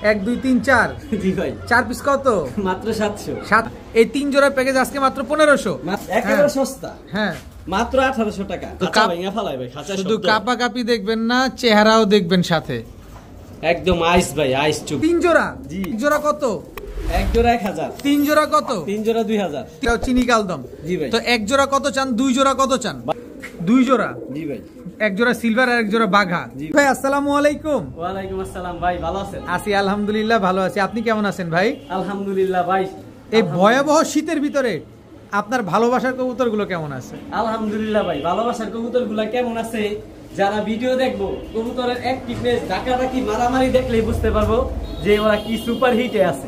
1 2 3 4 জি ভাই 4 পিস কত? মাত্র 700। 7 এই 3 জোড়া প্যাকেজ আজকে মাত্র 1500। একেবারে সস্তা। হ্যাঁ মাত্র 1800 টাকা। খাঁচা ভাঙা ফেলাই ভাই, খাঁচা শুধু কাপা কাপি দেখবেন না, চেহারাও দেখবেন সাথে। একদম আইস ভাই, আইস চুপ। 3 জোড়া? জি। জোড়া কত? এক জোড়া 1000। 3 জোড়া কত? 3 জোড়া 2000। এটাও চিনি কালদম। জি ভাই। তো এক জোড়া কত চান, 2 জোড়া কত চান? 2 জোড়া। জি ভাই। এক জোড়া সিলভার আর এক জোড়া বাঘা। ভাই আসসালামু আলাইকুম। ওয়া আলাইকুম আসসালাম ভাই, ভালো আছেন? আছি আলহামদুলিল্লাহ, ভালো আছি। আপনি কেমন আছেন ভাই? আলহামদুলিল্লাহ ভাই। এই ভয়াবহ শীতের ভিতরে আপনার ভালোবাসার কবুতরগুলো কেমন আছে? আলহামদুলিল্লাহ ভাই, ভালোবাসার কবুতরগুলো কেমন আছে? যারা ভিডিও দেখবো কবুতরের অ্যাক্টিভনেস, ডাকাডাকি, মারামারি দেখলেই বুঝতে পারবো যে ওরা কি সুপার হিটে আছে,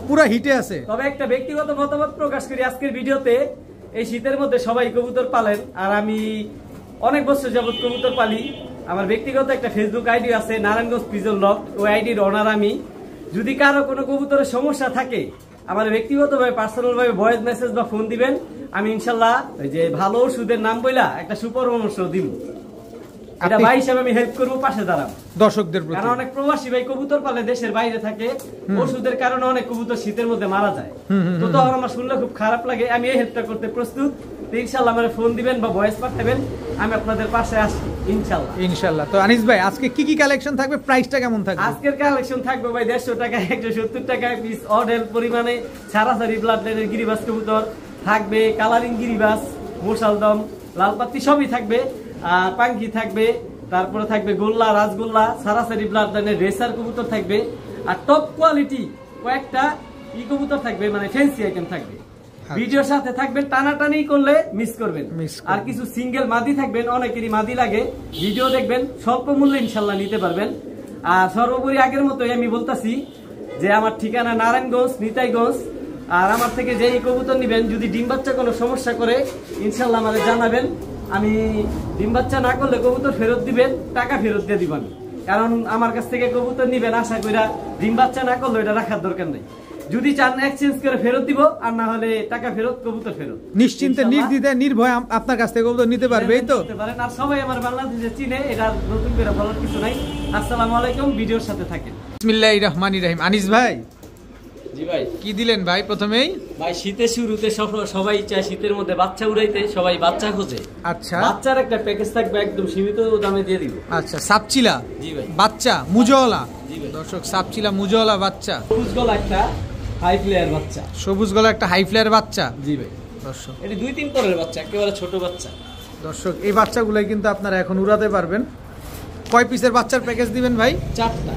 পুরো হিটে আছে। তবে একটা ব্যক্তিগত মতামত প্রকাশ করি আজকের ভিডিওতে। এই শীতের মধ্যে সবাই কবুতর পালেন, আর আমি অনেক বছর যাবত কবুতর পালি। আমার ব্যক্তিগত একটা ফেসবুক আইডি আছে, নারায়ণগঞ্জ পিজন লক। ওই আইডির অনার আমি। যদি কারো কোনো কবুতরের সমস্যা থাকে, আমার ব্যক্তিগতভাবে পার্সোনাল ভাবে ভয়েস মেসেজ বা ফোন দিবেন। আমি ইনশাল্লাহ ওই যে ভালো ওষুধের নাম বইলা একটা সুপরামর্শ দিব। এটা ভাই হিসাবে আমি হেল্প করবো, পাশে দাঁড়াবো দর্শকদের প্রতি। কারণ অনেক প্রবাসী ভাই কবুতর পালে দেশের বাইরে থাকে, ওষুধের কারণে অনেক কবুতর শীতের মধ্যে মারা যায়। তো তখন আমার শুনলে খুব খারাপ লাগে। আমি এই হেল্পটা করতে প্রস্তুত। ইনশাল্লাহ আমার ফোন দিবেন বা ভয়েস পাঠাবেন, আমি আপনাদের পাশে আসি ইনশাল্লাহ। ইনশাল্লাহ। তো আনিস ভাই আজকে কি কি কালেকশন থাকবে, প্রাইসটা কেমন থাকবে? আজকের কালেকশন থাকবে ভাই 150 টাকা, 170 টাকা পিস অডেল পরিমাণে সারাসারি ব্লাড লাইনের গিরিবাস কবুতর থাকবে, কালারিং গিরিবাস, মোশালদম, লালপাত্তি সবই থাকবে, পাঙ্কি থাকবে, তারপরে থাকবে গোল্লা, রাজগোল্লা, সারাসারি ব্লাড লাইনের রেসার কবুতর থাকবে, আর টপ কোয়ালিটি কয়েকটা ই কবুতর থাকবে, মানে ফ্যান্সি আইটেম থাকবে। ভিডিওর সাথে থাকবেন, টানাটানি করলে মিস করবেন। আর কিছু সিঙ্গেল মাদি থাকবেন, অনেকেরই মাদি লাগে। ভিডিও দেখবেন, স্বল্প মূল্যে ইনশাল্লাহ নিতে পারবেন। আর সর্বোপরি আগের মতোই আমি বলতাছি যে আমার ঠিকানা নারায়ণগঞ্জ, নিতাইগঞ্জ। আর আমার থেকে যেই কবুতর নিবেন, যদি ডিম বাচ্চা কোনো সমস্যা করে ইনশাল্লাহ আমাদের জানাবেন। আমি ডিম বাচ্চা না করলে কবুতর ফেরত দিবেন, টাকা ফেরত দিয়ে দিবেন। কারণ আমার কাছ থেকে কবুতর নিবেন আশা কইরা ডিম বাচ্চা না করলে এটা রাখার দরকার নেই। যদি চান এক্সচেঞ্জ করে ফেরত দিব, আর না হলে টাকা ফেরত, কবুতর ফেরত। নিশ্চিন্তে, নির্দ্বিধায়, নির্ভয়ে আপনার কাছ থেকে কবুতর নিতে পারবে। এই তো আর সবাই আমার বাংলাদেশে চিনে, এটা নতুন করে বলার কিছু নাই। আসসালামু আলাইকুম, ভিডিওর সাথে থাকেন। বিসমিল্লাহির রহমানির রহিম। আনিস ভাই, জি ভাই, কি দিলেন ভাই প্রথমেই? ভাই শীতের শুরুতে সবাই চায় শীতের মধ্যে বাচ্চা উড়াইতে, সবাই বাচ্চা খোঁজে। আচ্ছা, বাচ্চার একটা প্যাকেজ থাকবে, একদম সীমিত দামে দিয়ে দিব। আচ্ছা, সাপচিলা জি ভাই, বাচ্চা মুজওয়ালা। জি ভাই, দর্শক সাপচিলা মুজওয়ালা বাচ্চা, সবুজ গলা একটা হাই ফ্লেয়ার বাচ্চা, সবুজ গলা একটা হাই ফ্লেয়ার বাচ্চা। জি ভাই, দর্শক এটা 2-3 পরের বাচ্চা, একেবারে ছোট বাচ্চা। দর্শক এই বাচ্চাগুলোই কিন্তু আপনারা এখন উড়াতে পারবেন। কয় পিসের বাচ্চার প্যাকেজ দিবেন ভাই? 4টা।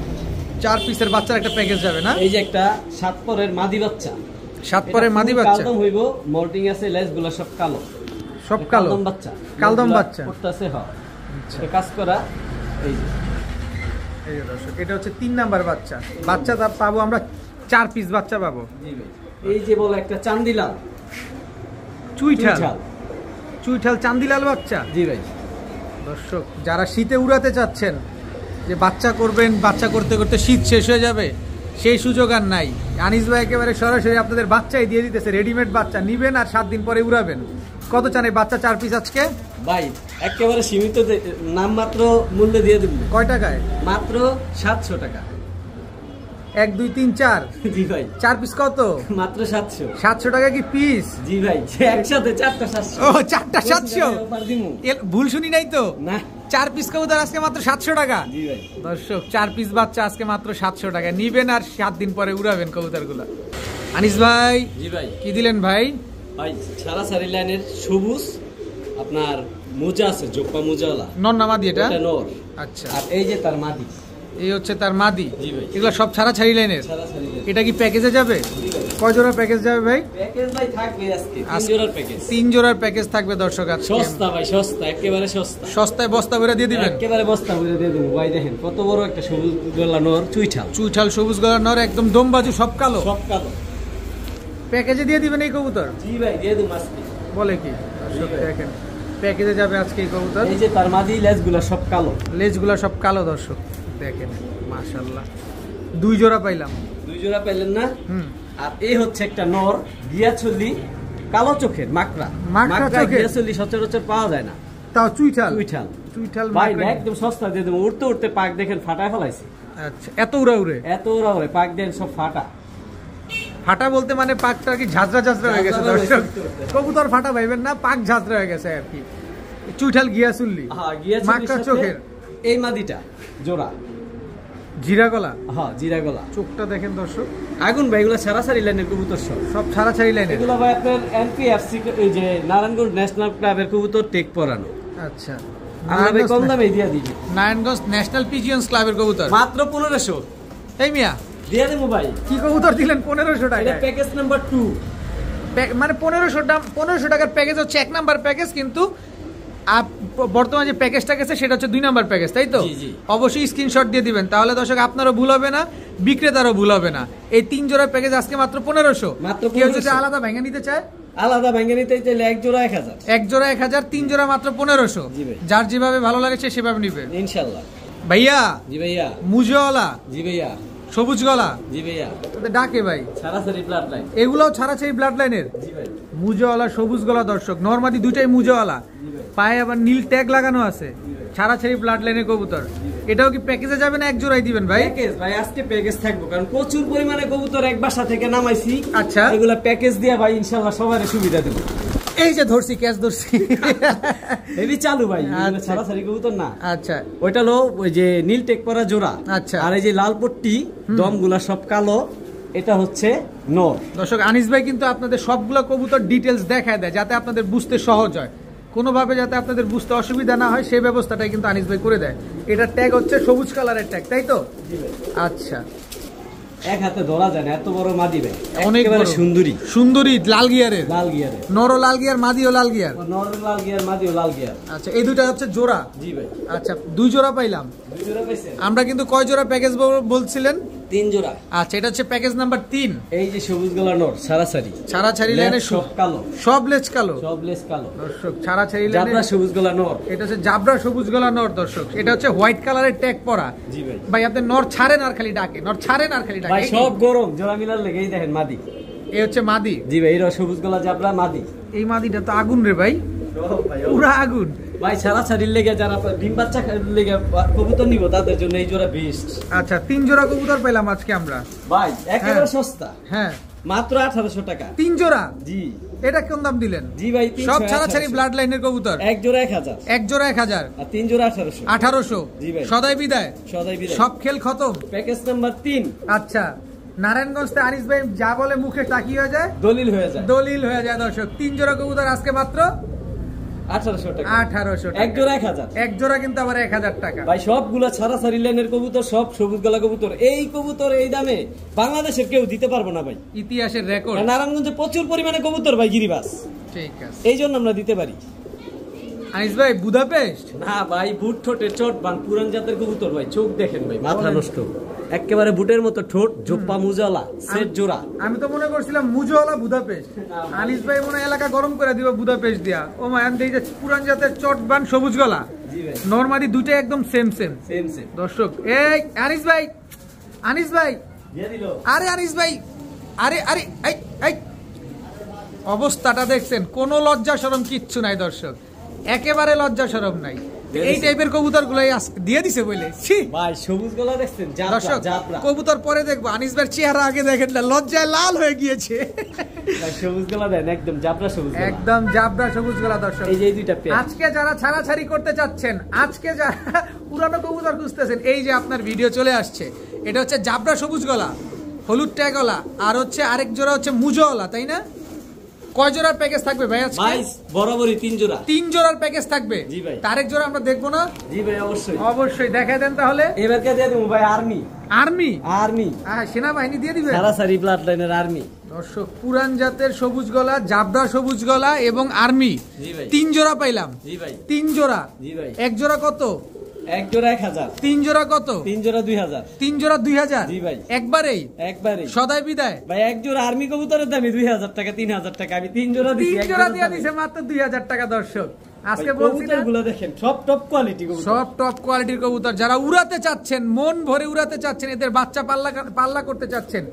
4 পিসের বাচ্চার একটা প্যাকেজ যাবে না? এই যে একটা 7 পরের মাদি বাচ্চা, 7 পরের মাদি বাচ্চা, কালদম হইব, মোল্টিং আছে, লেজগুলো সব কালো, সব কালো। কালদম বাচ্চা, কালদম বাচ্চা করতেছে। হ্যাঁ, আচ্ছা, এটা কাজ করা। এই যে এই যে দর্শক, এটা হচ্ছে 3 নাম্বার বাচ্চা। বাচ্চা পাবো আমরা 4 পিস বাচ্চা পাবো। জি ভাই, এই যে বলে একটা চান্দিলাল, চুইঠাল, চুইঠাল চান্দিলাল বাচ্চা। জি ভাই। দর্শক যারা শীতে উড়াতে চাচ্ছেন, যে বাচ্চা করবেন, বাচ্চা করতে করতে শীত শেষ হয়ে যাবে, সেই সুযোগ আর নাই। আনিস ভাই একেবারে সরাসরি আপনাদের বাচ্চাই দিয়ে দিতেছে, রেডিমেড বাচ্চা নিবেন আর 7 দিন পরে উড়াবেন। কত চান এই বাচ্চা 4 পিস আজকে? ভাই একেবারে সীমিত নাম মাত্র মূল্যে দিয়ে দেব। কয় টাকায়? মাত্র 700 টাকা। 1 2 3 4। জি ভাই, 4 পিস কত? মাত্র 700। 700 টাকা কি পিস? জি ভাই, একসাথে 4টা 700। ও 4টা 700? ভুল শুনি নাই তো? না, 4 পিস কবুতর আজকে মাত্র 700 টাকা। জি ভাই। দর্শক 4 পিস বাচ্চা আজকে মাত্র 700 টাকা নিবেন আর 7 দিন পরে উড়াবেন কবুতরগুলো। আনিস ভাই, জি ভাই, কি দিলেন ভাই? ভাই সারাসারি লাইনের সবুজ আপনার মোজা আছে, জোপ্পা মোজাওয়ালা। নর না মাদি এটা? এটা নর। আচ্ছা, আর এই যে তার মাদি, এই হচ্ছে তার মাদি। জি ভাই, এগুলো সব ছাড়াছাড়ি লাইনের। সারাসারি লাইন। এটা কি প্যাকেজে যাবে? কয় জোড়া প্যাকেজ যাবে ভাই? প্যাকেজ ভাই থাকবে আজকে 3 জোড়ার প্যাকেজ। 3 জোড়ার প্যাকেজ থাকবে দর্শক আজকে। সস্তা ভাই, সস্তা, একেবারে সস্তা। সস্তায় বস্তা ভরে দিয়ে দিবেন? একেবারে বস্তা ভরে দিয়ে দেব ভাই। দেখেন কত বড় একটা সবুজ গলা নর, চুইঠাল। চুইঠাল সবুজ গলার নর, একদম দমবাজু, সব কালো। সব কালো। প্যাকেজে দিয়ে দিবেন এই কবুতর? জি ভাই, দিয়ে দেব আজকে। বলে কি দর্শক দেখেন, প্যাকেজে যাবে আজকে এই কবুতর। এই যে তার মাদি, লেজগুলো সব কালো, লেজগুলো সব কালো। দর্শক দেখেন, মাশাআল্লাহ 2 জোড়া পাইলাম। 2 জোড়া পেলেন না? হুম। আর এই হচ্ছে একটা নর, গিয়াছলি, কালো চোখের, মাকড়া। মাকড়া চোখের গিয়াছলি সচরাচর পাওয়া যায় না। তাও চুইঠাল। চুইঠাল। চুইঠাল ভাই মাকড়া। একদম সস্তা দিয়ে দেবো। উঠতে উঠতে পাক দেখেন ফাটায় ফেলাইছে। আচ্ছা, এত উড়া উড়ে? এত ওরা ওরে পাক দেন সব ফাটা। ফাটা বলতে মানে পাকটা কি ঝাঁঝরা ঝাঁঝরা হয়ে গেছে দর্শক? কবুতর ফাটা ভাইবেন না, পাক ঝাঁঝরা হয়ে গেছে আর কি। চুইঠাল গিয়া চুল্লি, হ্যাঁ গিয়েছে মাকড়া চোখের। এই মাদিটা জোড়া জিরা গলা, হ্যাঁ জিরা গলা। চোখটা দেখেন দর্শক, আগুন ভাই এগুলো সারাসারি লাইনের কবুতর সব। সব ছাড়াছাড়ি লাইনের। এগুলো ভাই আপনার এনপিএফসি এই যে নারায়ণগঞ্জ ন্যাশনাল ক্লাবের কবুতর টেক পরানো। আচ্ছা, আমরা ভাই কম দামে দিয়ে দিই। নারায়ণগঞ্জ ন্যাশনাল পিজিয়ন্স ক্লাবের কবুতর মাত্র 1500 এই মিয়া দিয়ে দেবো ভাই। কি কবুতর দিলেন 1500 টাকা? এটা প্যাকেজ নাম্বার 2, মানে 1500 টাকার প্যাকেজ হচ্ছে 1 নাম্বার প্যাকেজ, কিন্তু বর্তমানে যে প্যাকেজটা গেছে সেটা হচ্ছে 2 নাম্বার প্যাকেজ, তাই তো? জি, জি। অবশ্যই স্ক্রিনশট দিয়ে দিবেন, তাহলে দর্শক আপনারও ভুল হবে না, বিক্রেতারও ভুল হবে না। এই 3 জোড়া প্যাকেজ আজকে মাত্র 1500। মাত্র কেউ যদি 1500 আলাদা ভেঙে নিতে চায়, আলাদা ভেঙে নিতে চাইলে এক জোড়া 1000, 1 জোড়া 1000, 3 জোড়া মাত্র 1500। জি ভাই। যার যেভাবে ভালো লাগে সে সেভাবে নিবে ইনশাআল্লাহ। ভাইয়া। জি ভাইয়া। মুজওয়ালা, জি ভাইয়া। সবুজ গলা, জি ভাইয়া। ওদের ডাকে ভাই, সারাসারি ব্লাড লাইন। এগুলোও ছাড়াছাড়ি ব্লাড লাইনের। জি ভাই। মুজওয়ালা, সবুজ গলা দর্শক, নরমাদি দুইটাই মুজওয়ালা, পায়ে আবার নীল ট্যাগ লাগানো আছে, ছাড়াছাড়ি ব্লাড লাইনের কবুতর। এটাও কি প্যাকেজে যাবে না এক জোড়াই দিবেন ভাই? প্যাকেজ ভাই, আজকে প্যাকেজ থাকবো, কারণ প্রচুর পরিমাণে কবুতর এক বাসা থেকে নামাইছি। আচ্ছা, এগুলা প্যাকেজ দিয়ে ভাই ইনশাআল্লাহ সবার সুবিধা দেব। এই যে ধরছি, ক্যাচ ধরছি। এই চালু ভাই, আচ্ছা। ছাড়াছাড়ি কবুতর না। আচ্ছা, ওইটা হলো ওই যে নীল টেক করা জোড়া। আচ্ছা। আর এই যে লাল পট্টি দমগুলা সব কালো, এটা হচ্ছে নর। দর্শক আনিস ভাই কিন্তু আপনাদের সবগুলো কবুতর ডিটেলস দেখায় দেয়, যাতে আপনাদের বুঝতে সহজ হয়, কোনোভাবে যাতে আপনাদের বুঝতে অসুবিধা না হয় সেই ব্যবস্থাটাই কিন্তু আনিস ভাই করে দেয়। এটা ট্যাগ হচ্ছে সবুজ কালারের ট্যাগ, তাই তো? আচ্ছা, এক হাতে ধরা যায় না, এত বড় মাদি ভাই, অনেক একেবারে সুন্দরী। সুন্দরী লাল গিয়ারের, লাল গিয়ারে, নর লাল গিয়ার, মাদিও লাল গিয়ার। নর লাল গিয়ার, মাদিও লাল গিয়ার। আচ্ছা, এই দুইটা হচ্ছে জোড়া। জি ভাই। আচ্ছা, 2 জোড়া পাইলাম। 2 জোড়া পাইছেন? আমরা কিন্তু কয় জোড়া প্যাকেজ বলছিলেন? 3 জোড়া। আচ্ছা, এটা হচ্ছে প্যাকেজ নাম্বার 3। এই যে সবুজ গলা নর সারাসারি, ছাড়াছাড়ি লাইনের সব কালো, সব লেজ কালো, সব লেস কালো। দর্শক ছাড়াছাড়ি জাবরা লাইনের সবুজ গলা নর। এটা হচ্ছে জাবরা সবুজ গলা নর দর্শক। এটা হচ্ছে হোয়াইট কালারের ট্যাগ পরা। জি ভাই। ভাই আপনি নর ছাড়েন আর খালি ডাকে, নর ছাড়েন আর খালি ভাই ডাকে। সব গরম, জোড়া মিলার লেগেই দেখেন মাদি। এই হচ্ছে মাদি। জি ভাই, এরা সবুজ গলা জাবরা মাদি। এই মাদিটা তো আগুন রে ভাই, পুরা আগুন ভাই। ছাড়াছাড়ির লেগে যারা ডিম বাচ্চা লেগে কবুতর নিব তাদের জন্য এই জোড়া বেস্ট। আচ্ছা, 3 জোড়া কবুতর পেলাম আজকে আমরা ভাই, একেবারে সস্তা, হ্যাঁ, মাত্র 1800 টাকা। 3 জোড়া? জি। এটা কোন দাম দিলেন? জি ভাই, সব ছাড়াছাড়ি ব্লাড লাইনের কবুতর। এক জোড়া 1000, এক জোড়া 1000, আর 3 জোড়া 1800। 1800। জি ভাই। সদাই বিদায়, সদাই বিদায়, সব খেল খতম। Package number 3। আচ্ছা, নারায়ণগঞ্জ থেকে আনিস ভাই যা বলে মুখে টাকি হয়ে যায়, দলিল হয়ে যায়, দলিল হয়ে যায় দর্শক। 3 জোড়া কবুতর আজকে মাত্র 1800 টাকা। 1800 টাকা। এক জোড়া 1000। এক জোড়া কিন্তু আবার 1000 টাকা। ভাই সবগুলা ছাড়াছাড়ি লাইনের কবুতর, সব সবুজ গলা কবুতর। এই কবুতর এই দামে বাংলাদেশের কেউ দিতে পারবো না ভাই, ইতিহাসের রেকর্ড। নারায়ণগঞ্জে প্রচুর পরিমাণে কবুতর ভাই, গিরিবাস। ঠিক আছে, এই জন্য আমরা দিতে পারি। আনিস ভাই বুদাপেস্ট না ভাই, বুট ঠোঁটে চোট বান, পুরান জাতের কবুতর ভাই, চোখ দেখেন ভাই, মাথা নষ্ট, একেবারে বুটের মতো ঠোঁট, জোপ্পা মুজালা, সেট জোড়া। আমি তো মনে করছিলাম মুজওয়ালা বুদাপেস্ট। আনিস ভাই মনে হয় এলাকা গরম করে দিব বুদাপেস্ট দিয়া। ও মা, আমি দেখি যে পুরান জাতের চটবান সবুজ গলা, জি ভাই, নরমালি দুটো একদম সেম সেম। সেম সেম দর্শক, এই আনিস ভাই, আনিস ভাই, দিয়ে দিল। আরে আনিস ভাই, আরে আরে এই এই অবস্থাটা দেখছেন? কোনো লজ্জা শরম কিচ্ছু নাই দর্শক, একেবারে লজ্জা শরম নাই। এই টাইপের কবুতর গুলাই দিয়ে দিছে বলে ভাই, সবুজ গলা দেখছেন? দর্শক, কবুতর পরে দেখবো, আনিস ভাইয়ের চেহারা আগে দেখেন না, লজ্জায় লাল হয়ে গিয়েছে। সবুজ গলা দেন, একদম জাবরা সবুজ গলা, একদম জাবরা সবুজ গলা দর্শক। এই যে দুইটা পেয়ার। আজকে যারা ছাড়াছাড়ি করতে চাচ্ছেন, আজকে যারা পুরানো কবুতর খুঁজতেছেন, এই যে আপনার ভিডিও চলে আসছে। এটা হচ্ছে জাবরা সবুজ গলা, হলুদ ট্যাগ গলা, আর হচ্ছে আরেক জোড়া হচ্ছে মুজওয়ালা, তাই না? কয় জোড়ার প্যাকেজ থাকবে ভাই আজকে? ভাই বরাবরই 3 জোড়া। 3 জোড়ার প্যাকেজ থাকবে। জি ভাই। আরেক জোড়া আমরা দেখবো না? জি ভাই, অবশ্যই অবশ্যই দেখাই দেন তাহলে। এবারকে দিয়ে দেবো ভাই আর্মি। আর্মি? আর্মি, হ্যাঁ, সেনাবাহিনী দিয়ে দিবেন। সারাসারি ব্লাড লাইনের আর্মি। দর্শক, পুরান জাতের সবুজ গলা, জাবরা সবুজ গলা এবং আর্মি, জি ভাই। 3 জোড়া পাইলাম। জি ভাই। 3 জোড়া? জি ভাই। এক জোড়া কত? এক জোড়া 1000। 3 জোড়া কত? 3 জোড়া 2000। 3 জোড়া 2000? জি ভাই। একবারেই একবারে সদাই বিদায় ভাই। এক জোড়া আর্মি কবুতরের দামই 2000 টাকা, 3000 টাকা। আমি 3 জোড়া দিছি, 3 জোড়া দিয়ে দিছে মাত্র 2000 টাকা। দর্শক, আজকে বলছি না, কবুতরগুলো দেখেন, সব টপ কোয়ালিটি কবুতর, সব টপ কোয়ালিটির কবুতর। যারা উড়াতে চাচ্ছেন, মন ভরে উড়াতে চাচ্ছেন, এদের বাচ্চা পাল্লা করতে চাচ্ছেন,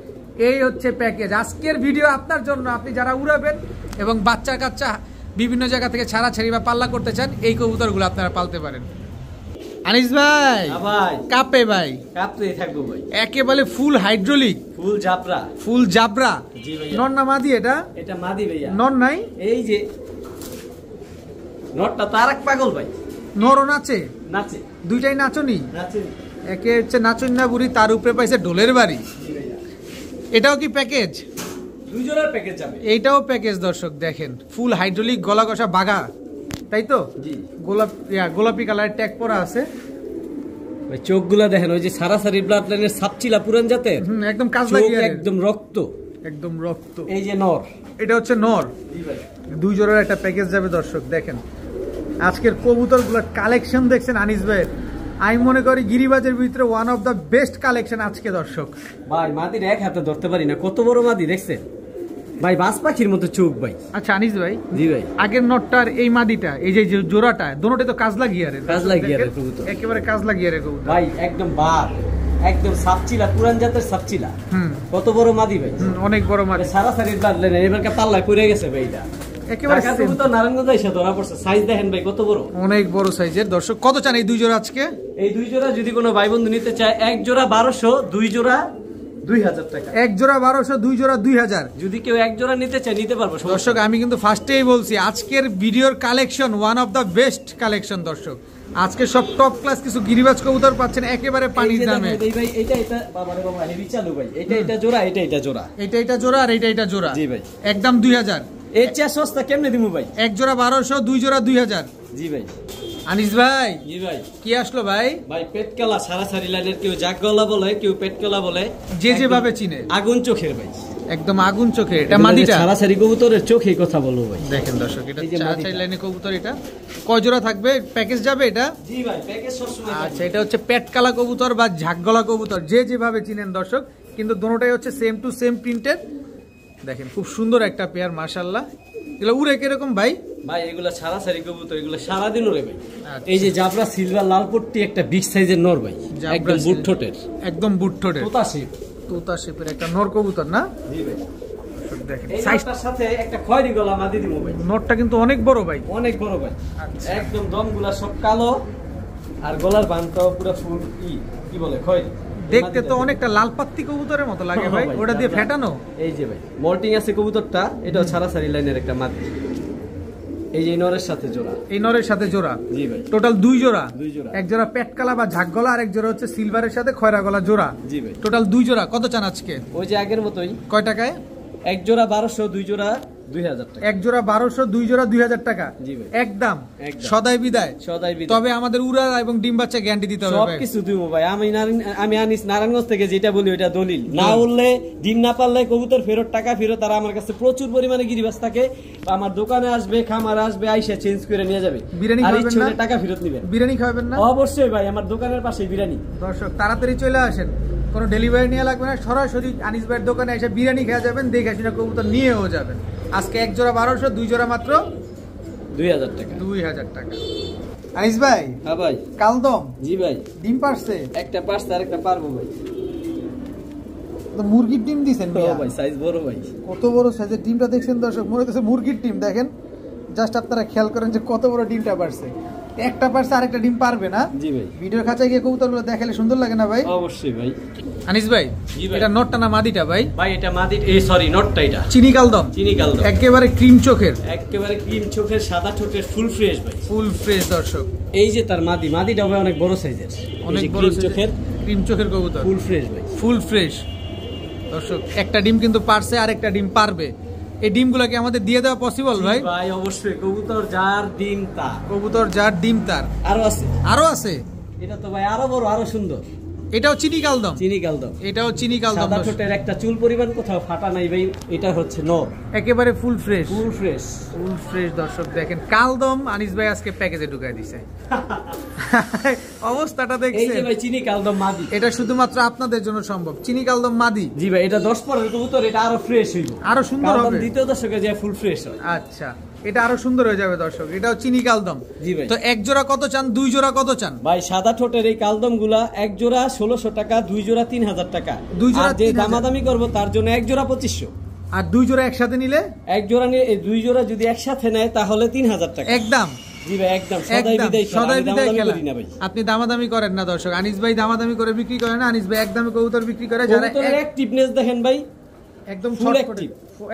এই হচ্ছে প্যাকেজ। আজকের ভিডিও আপনার জন্য। আপনি যারা উড়াবেন এবং বাচ্চা কাচ্চা বিভিন্ন জায়গা থেকে ছাড়াছাড়ি বা পাল্লা করতে চান, এই কবুতরগুলো আপনারা পালতে পারেন। আনিস ভাই ভাই কাপে ভাই কাপতে থাকবো ভাই একেবারে ফুল হাইড্রোলিক ফুল জাবরা জি ভাই নর না মাদি এটা মাদি ভাইয়া নর নাই এই যে নরটা তারাক পাগল ভাই নরও নাচে দুইটাই নাচে একে হচ্ছে নাচন না বুড়ি তার উপরে পাইছে ঢোলের বাড়ি এটাও কি প্যাকেজ দুই জোড়ার প্যাকেজ যাবে এইটাও প্যাকেজ দর্শক দেখেন ফুল হাইড্রোলিক গলা কষা বাগা তাই তো জি গোলাপি কালারের ট্যাগ পরা আছে ভাই চোখগুলা দেখেন ওই যে সারাসারি ব্লাড লাইনের সাপচিলা পুরান জাতের একদম কাজলা গিয়ার একদম রক্ত এই যে নর এটা হচ্ছে নর জি ভাই দুই জোড়ার একটা প্যাকেজ যাবে দর্শক দেখেন আজকের কবুতরগুলোর কালেকশন দেখছেন আনিস ভাইয়ের আমি মনে করি গিরিবাজের ভিতরে one of the best collection আজকে দর্শক ভাই মাদির এক হাতে ধরতে পারি না কত বড় মাদি দেখছেন ভাই বাস পাখির মতো চোখ ভাই আচ্ছা আনিস ভাই জি ভাই আগের নটটার এই মাদিটা এই যে জোড়াটা দুটোতে তো কাজলা গিয়ারের কবুতর একেবারে কাজলা গিয়ারের কবুতর ভাই একদম সাপচিলা পুরান জাতের সাপচিলা কত বড় মাদি ভাই অনেক বড় মাদি সারাসারি ব্লাড লাইন এবারকে পাল্লায় পড়ে গেছে ভাই এটা একেবারে কবুতর নারায়ণগঞ্জ এসে ধরা পড়ছে সাইজ দেখেন ভাই কত বড় অনেক বড় সাইজের দর্শক কত চান এই দুই জোড়া আজকে এই দুই জোড়া যদি কোনো ভাই বন্ধু নিতে চায় এক জোড়া 1200 দুই জোড়া 2000 টাকা এক জোড়া 1200 দুই জোড়া 2000 যদি কেউ এক জোড়া নিতে চায় নিতে পারবো দর্শক আমি কিন্তু ফার্স্টেই বলছি আজকের ভিডিওর collection one of the best collection দর্শক আজকে সব টপ ক্লাস কিছু গিরিবাজ কবুতর পাচ্ছেন একেবারে পানির দামে ভাই এটা বাবা রে বাবা হেভি চালু ভাই এটা জোড়া এটা জোড়া এটা জোড়া আর এটা জোড়া জি ভাই একদম 2000 এর চেয়ে সস্তা কেমনে দিমু ভাই এক জোড়া 1200 দুই জোড়া 2000 জি ভাই আনিস ভাই জি ভাই কি আসলো ভাই পেটকালা সারাসারি লাইনের কেউ জাগগলা বলে কেউ পেটকালা বলে যে যেভাবে চিনে আগুন চোখের ভাই একদম আগুন চোখের এটা মাদিটা সারাসারি কবুতরের চোখেই কথা বলবো ভাই দেখেন দর্শক এটা সারাসারি লাইনের কবুতর এটা কয় জোড়া থাকবে প্যাকেজ যাবে এটা জি ভাই প্যাকেজ সবসময় আচ্ছা এটা হচ্ছে পেটকালা কবুতর বা ঝাকগলা কবুতর যে যেভাবে চিনেন দর্শক কিন্তু দুটোটাই হচ্ছে সেম টু সেম প্রিন্টেড দেখেন খুব সুন্দর একটা পেয়ার মাশাআল্লাহ এগুলো উড়ে কিরকম ভাই এগুলা সারাসারি কবুতর এগুলো সারাদিন উড়ে ভাই এই যে জাবরা সিলভার লাল পট্টি একটা বিগ সাইজের নর ভাই একদম বুট ঠোঁটের তোতা শেপের একটা নর কবুতর না জি ভাই দেখেন সাইজটার সাথে একটা খয়েরি গলা মাদি দিমু ভাই নরটা কিন্তু অনেক বড় ভাই একদম দমগুলা সব কালো আর গলার বানটাও পুরো ফুল কি বলে খয়েরি দেখতে তো অনেকটা লাল পাত্তি কবুতরের মতো লাগে ভাই ওটা দিয়ে ফেটানো এই যে ভাই মল্টিং আছে কবুতরটা এটাও সারাসারি লাইনের একটা মাদি এই যে নরের সাথে জোড়া জি ভাই টোটাল দুই জোড়া এক জোড়া পেটকালা বা ঝাকগলা আর এক জোড়া হচ্ছে সিলভারের সাথে খয়রা গলা জোড়া জি ভাই টোটাল দুই জোড়া কত চান আজকে ওই যে আগের মতোই কয় টাকায় এক জোড়া 1200 দুই জোড়া 2000 টাকা এক জোড়া 1200 দুই জোড়া 2000 টাকা জি ভাই একদম সদাই বিদায় তবে আমাদের উড়া এবং ডিম বাচ্চা গ্যারান্টি দিতে হবে ভাই সবকিছু দিব ভাই আমি আনিস নারায়ণগঞ্জ থেকে যেটা বলি ওটা দলিল না উঠলে ডিম না পারলে কবুতর ফেরত টাকা ফেরত আর আমার কাছে প্রচুর পরিমাণে গিরিবাজ থাকে আমার দোকানে আসবে খামার আসবে আইসা চেঞ্জ করে নিয়ে যাবে বিরিয়ানি খাবেন না টাকা ফেরত নেবেন বিরিয়ানি খাবেন না অবশ্যই ভাই আমার দোকানের পাশে বিরিয়ানি দর্শক তাড়াতাড়ি চলে আসেন কোনো ডেলিভারি নিয়ে লাগবে না সরাসরি আনিস ভাইয়ের দোকানে এসে বিরিয়ানি খেয়ে যাবেন দেখে শুনে কবুতর নিয়েও যাবেন আজকে এক জোড়া 1200 দুই জোড়া মাত্র 2000 টাকা আনিস ভাই হ্যাঁ ভাই কালদম জি ভাই ডিম পারছে একটা পারছে আর একটা পারবো ভাই তো মুরগির ডিম দিছেন ভাই সাইজ বড় ভাই কত বড় সাইজের ডিমটা দেখছেন দর্শক মনে হচ্ছে মুরগির ডিম দেখেন জাস্ট আপনারা খেয়াল করেন যে কত বড় ডিমটা পারছে একটা পারছে আরেকটা ডিম পারবে না জি ভাই ভিডিওর কাছে গিয়ে কবুতরগুলো দেখালে সুন্দর লাগে না ভাই অবশ্যই ভাই আনিস ভাই এটা নটটা না মাদিটা ভাই এটা মাদি সরি নটটা এটা চিনি কালদম একেবারে ক্রিম চোখের সাদা ঠোঁটের ফুল ফ্রেশ ভাই ফুল ফ্রেশ দর্শক এই যে তার মাদিটা ভাই অনেক বড় সাইজের অনেক বড় ক্রিম চোখের কবুতর ফুল ফ্রেশ ভাই ফুল ফ্রেশ দর্শক একটা ডিম কিন্তু পারছে আর একটা ডিম পারবে এই ডিমগুলো কি আমাদের দিয়ে দেওয়া পসিবল ভাই অবশ্যই কবুতর যার ডিম তার আরো আছে এটা তো ভাই আরো বড় আরো সুন্দর এটাও চিনি কালদম এটাও চিনি কালদম সাদা ঠোঁটের একটা চুল পরিমাণ কোথাও ফাটা নাই ভাই এটা হচ্ছে নর একেবারে ফুল ফ্রেশ দর্শক দেখেন কালদম আনিস ভাই আজকে প্যাকেজে ঢুকায় দিয়েছে অবস্থাটা দেখছেন এই যে ভাই চিনি কালদম মাদি এটা শুধুমাত্র আপনাদের জন্য সম্ভব চিনি কালদম মাদি জি ভাই এটা 10 পরের কবুতর এটা আরো ফ্রেশ হইব আরো সুন্দর হবে দ্বিতীয় দশকে যে ফুল ফ্রেশ হয় আচ্ছা এটা আরো সুন্দর হয়ে যাবে দর্শক এটাও চিনি কালদম জি ভাই তো এক জোড়া কত চান দুই জোড়া কত চান ভাই সাদা ঠোঁটের এই কালদম গুলা এক জোড়া 1600 টাকা দুই জোড়া 3000 টাকা আর যে দামাদামি করব তার জন্য এক জোড়া 2500 আর দুই জোড়া একসাথে নিলে এক জোড়া নিয়ে দুই জোড়া যদি একসাথে নেয় তাহলে 3000 টাকা একদম জি ভাই একদম সদাই বিদায় খেলা। আপনি দামাদামি করেন না দর্শক, আনিস ভাই দামাদামি করে বিক্রি করে না, আনিস ভাই একদমে কবুতর বিক্রি করে। যারা অ্যাক্টিভনেস দেখেন ভাই, একদম ছটপটে,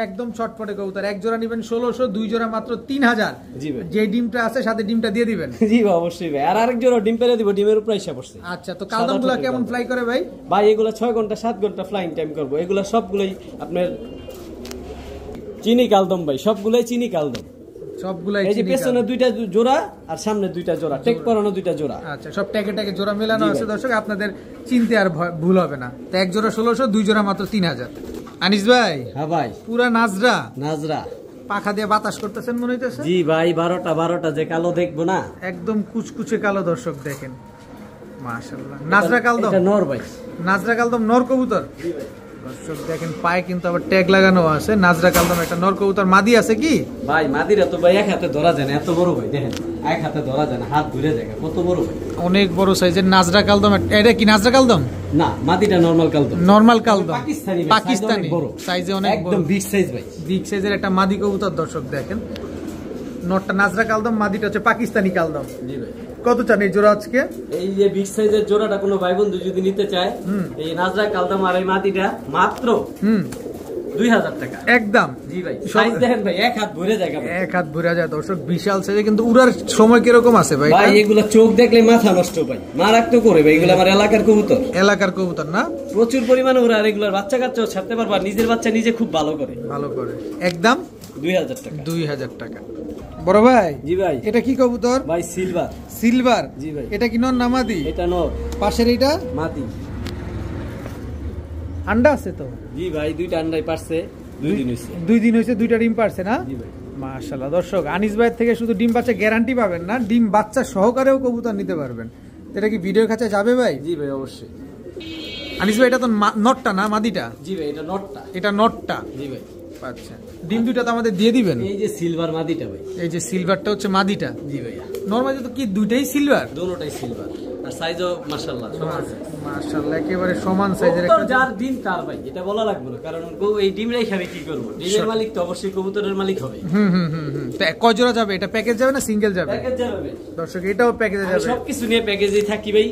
একদম ছটপটে কবুতর। এক জোড়া নেবেন 1600, দুই জোড়া মাত্র 3000। জি ভাই, যে ডিমটা আছে সাথে ডিমটা দিয়ে দিবেন। জি ভাই অবশ্যই ভাই, আর আরেক জোড়া ডিম পেরে দিব, ডিমের উপর হিসাব পড়ছে। আচ্ছা, তো কালদমগুলো কেমন ফ্লাই করে ভাই? ভাই এগুলা 6 ঘন্টা 7 ঘন্টা ফ্লাইং টাইম করব। এগুলা সবগুলাই আপনার চিনি কালদম ভাই, সবগুলাই চিনি কালদম, সবগুলাই। এই যে পেছনে দুইটা জোড়া আর সামনে দুইটা জোড়া, টেক পরানো দুইটা জোড়া। আচ্ছা, সব ট্যাগে ট্যাগে জোড়া মেলানো আছে দর্শক, আপনাদের চিনতে আর ভুল হবে না। তো এক জোড়া 1600, দুই জোড়া মাত্র 3000। আনিস ভাই, হ্যাঁ ভাই, পুরা নাজরা নাজরা পাখা দিয়ে বাতাস করতেছেন মনে হইতেছে। জি ভাই, 12টা যে কালো দেখবো না, একদম কুচকুচে কালো দর্শক দেখেন, মাশাআল্লাহ। নাজরা কালদম, এটা নর ভাই, নাজরা কালদম নর কবুতর। জি ভাই দর্শক দেখেন পায়ে কিন্তু আবার ট্যাগ লাগানো আছে। নাজরা কালদম একটা নর কবুতর। মাদি আছে কি ভাই? মাদিরা তো ভাই এক হাতে ধরা যায় না, এত বড় ভাই দেখেন, এক হাতে ধরা যায় না, হাত ধরে যায়, কত বড় ভাই, অনেক বড় সাইজের নাজরা কালদম। এটা কি নাজরা কালদম না? মাদিটা নরমাল কালদম, নরমাল কালদম, পাকিস্তানি, পাকিস্তানি সাইজে অনেক বড়, একদম বিগ সাইজ ভাই, বিগ সাইজের একটা মাদি কবুতর দর্শক দেখেন। নটটা নাজরা কালদম, মাদিটা হচ্ছে পাকিস্তানি কালদম। জি ভাই, কত চান এই জোড়া আজকে? এই যে বিগ সাইজের জোড়াটা কোনো ভাই বন্ধু যদি নিতে চায়, এই নাজরা কালদম আর এই মাদিটা মাত্র 2000 টাকা একদম। জি ভাই, সাইজ দেখেন ভাই, এক হাত ভরে যায়, এক হাত ভরে যায় দর্শক, বিশাল সাইজে। কিন্তু উড়ার সময় কিরকম আছে ভাই? ভাই এগুলা চোখ দেখলে মাথা নষ্ট ভাই, মারাত্মক করে ভাই। এগুলা আমার এলাকার কবুতর, এলাকার কবুতর না, প্রচুর পরিমাণে ওরা রেগুলার বাচ্চা কাচ্চাও ছাড়তে পারবা, নিজের বাচ্চা নিজে খুব ভালো করে, ভালো করে। একদম 2000 টাকা, 2000 টাকা। বড় ভাই, জি ভাই, এটা কি কবুতর ভাই? Silver, silver. জি ভাই, এটা কি নর না মাদি? এটা নর, পাশের এটা মাদি। আন্ডা আছে তো? জি ভাই, দুইটা আন্ডাই পারছে, 2 দিন হইছে, 2 দিন হইছে, দুইটা ডিম পারছে না? জি ভাই, মাশাআল্লাহ। দর্শক আনিস ভাইয়ের থেকে শুধু ডিম বাচ্চা গ্যারান্টি পাবেন না, ডিম বাচ্চা সহকারেও কবুতর নিতে পারবেন। এটা কি ভিডিওর কাছে যাবে ভাই? জি ভাই অবশ্যই। আনিস ভাই, এটা তো নটটা না মাদিটা? জি ভাই, এটা নটটা, এটা নটটা। জি ভাই। আচ্ছা, ডিম দুইটা তো আমাদের দিয়ে দিবেন। এই যে সিলভার মাদিটা ভাই, এই যে সিলভারটা হচ্ছে মাদিটা। জি ভাইয়া, নরমালি তো কি দুইটাই সিলভার? দুটোটাই সিলভার, আর সাইজও মাশাআল্লাহ সমান সাইজ, মাশাআল্লাহ একেবারে সমান সাইজের একটা। যার ডিম তার ভাই, এটা বলা লাগবে না, কারণ এই ডিম রেখে আমি কি করব? ডিমের মালিক তো অবশ্যই কবুতরের মালিক হবে। তো কয় জোড়া যাবে? এটা প্যাকেজ যাবে না সিঙ্গেল যাবে? প্যাকেজ যাবে দর্শক, এটাও প্যাকেজে যাবে। সবকিছু নিয়ে প্যাকেজেই থাকি ভাই।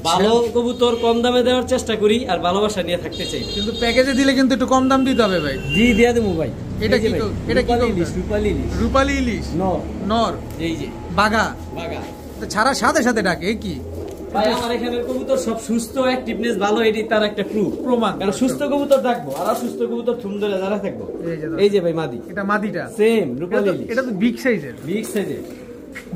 ভালো কবুতর কম দামে দেওয়ার চেষ্টা করি, আর ভালোবাসা নিয়ে থাকতে চাই। কিন্তু প্যাকেজে দিলে কিন্তু একটু কম দাম দিতে হবে ভাই। জি, দিয়ে দেবো ভাই। এটা কি? এটা কি? রূপালী ইলিশ। রূপালী ইলিশ নর। এই যে বাঘা, বাঘা তো ছাড়া সাথে সাথে ডাকে কি ভাই? আমার এখানের কবুতর সব সুস্থ, অ্যাক্টিভনেস ভালো, এটি তার একটা প্রমাণ। কারণ সুস্থ কবুতর ডাকবো, আর অসুস্থ কবুতর থুম ধরে দাঁড়া থাকবো। এই যে ভাই মাদি, এটা মাদিটা সেম রূপালী ইলিশ। এটা তো বিগ সাইজের, বিগ সাইজের।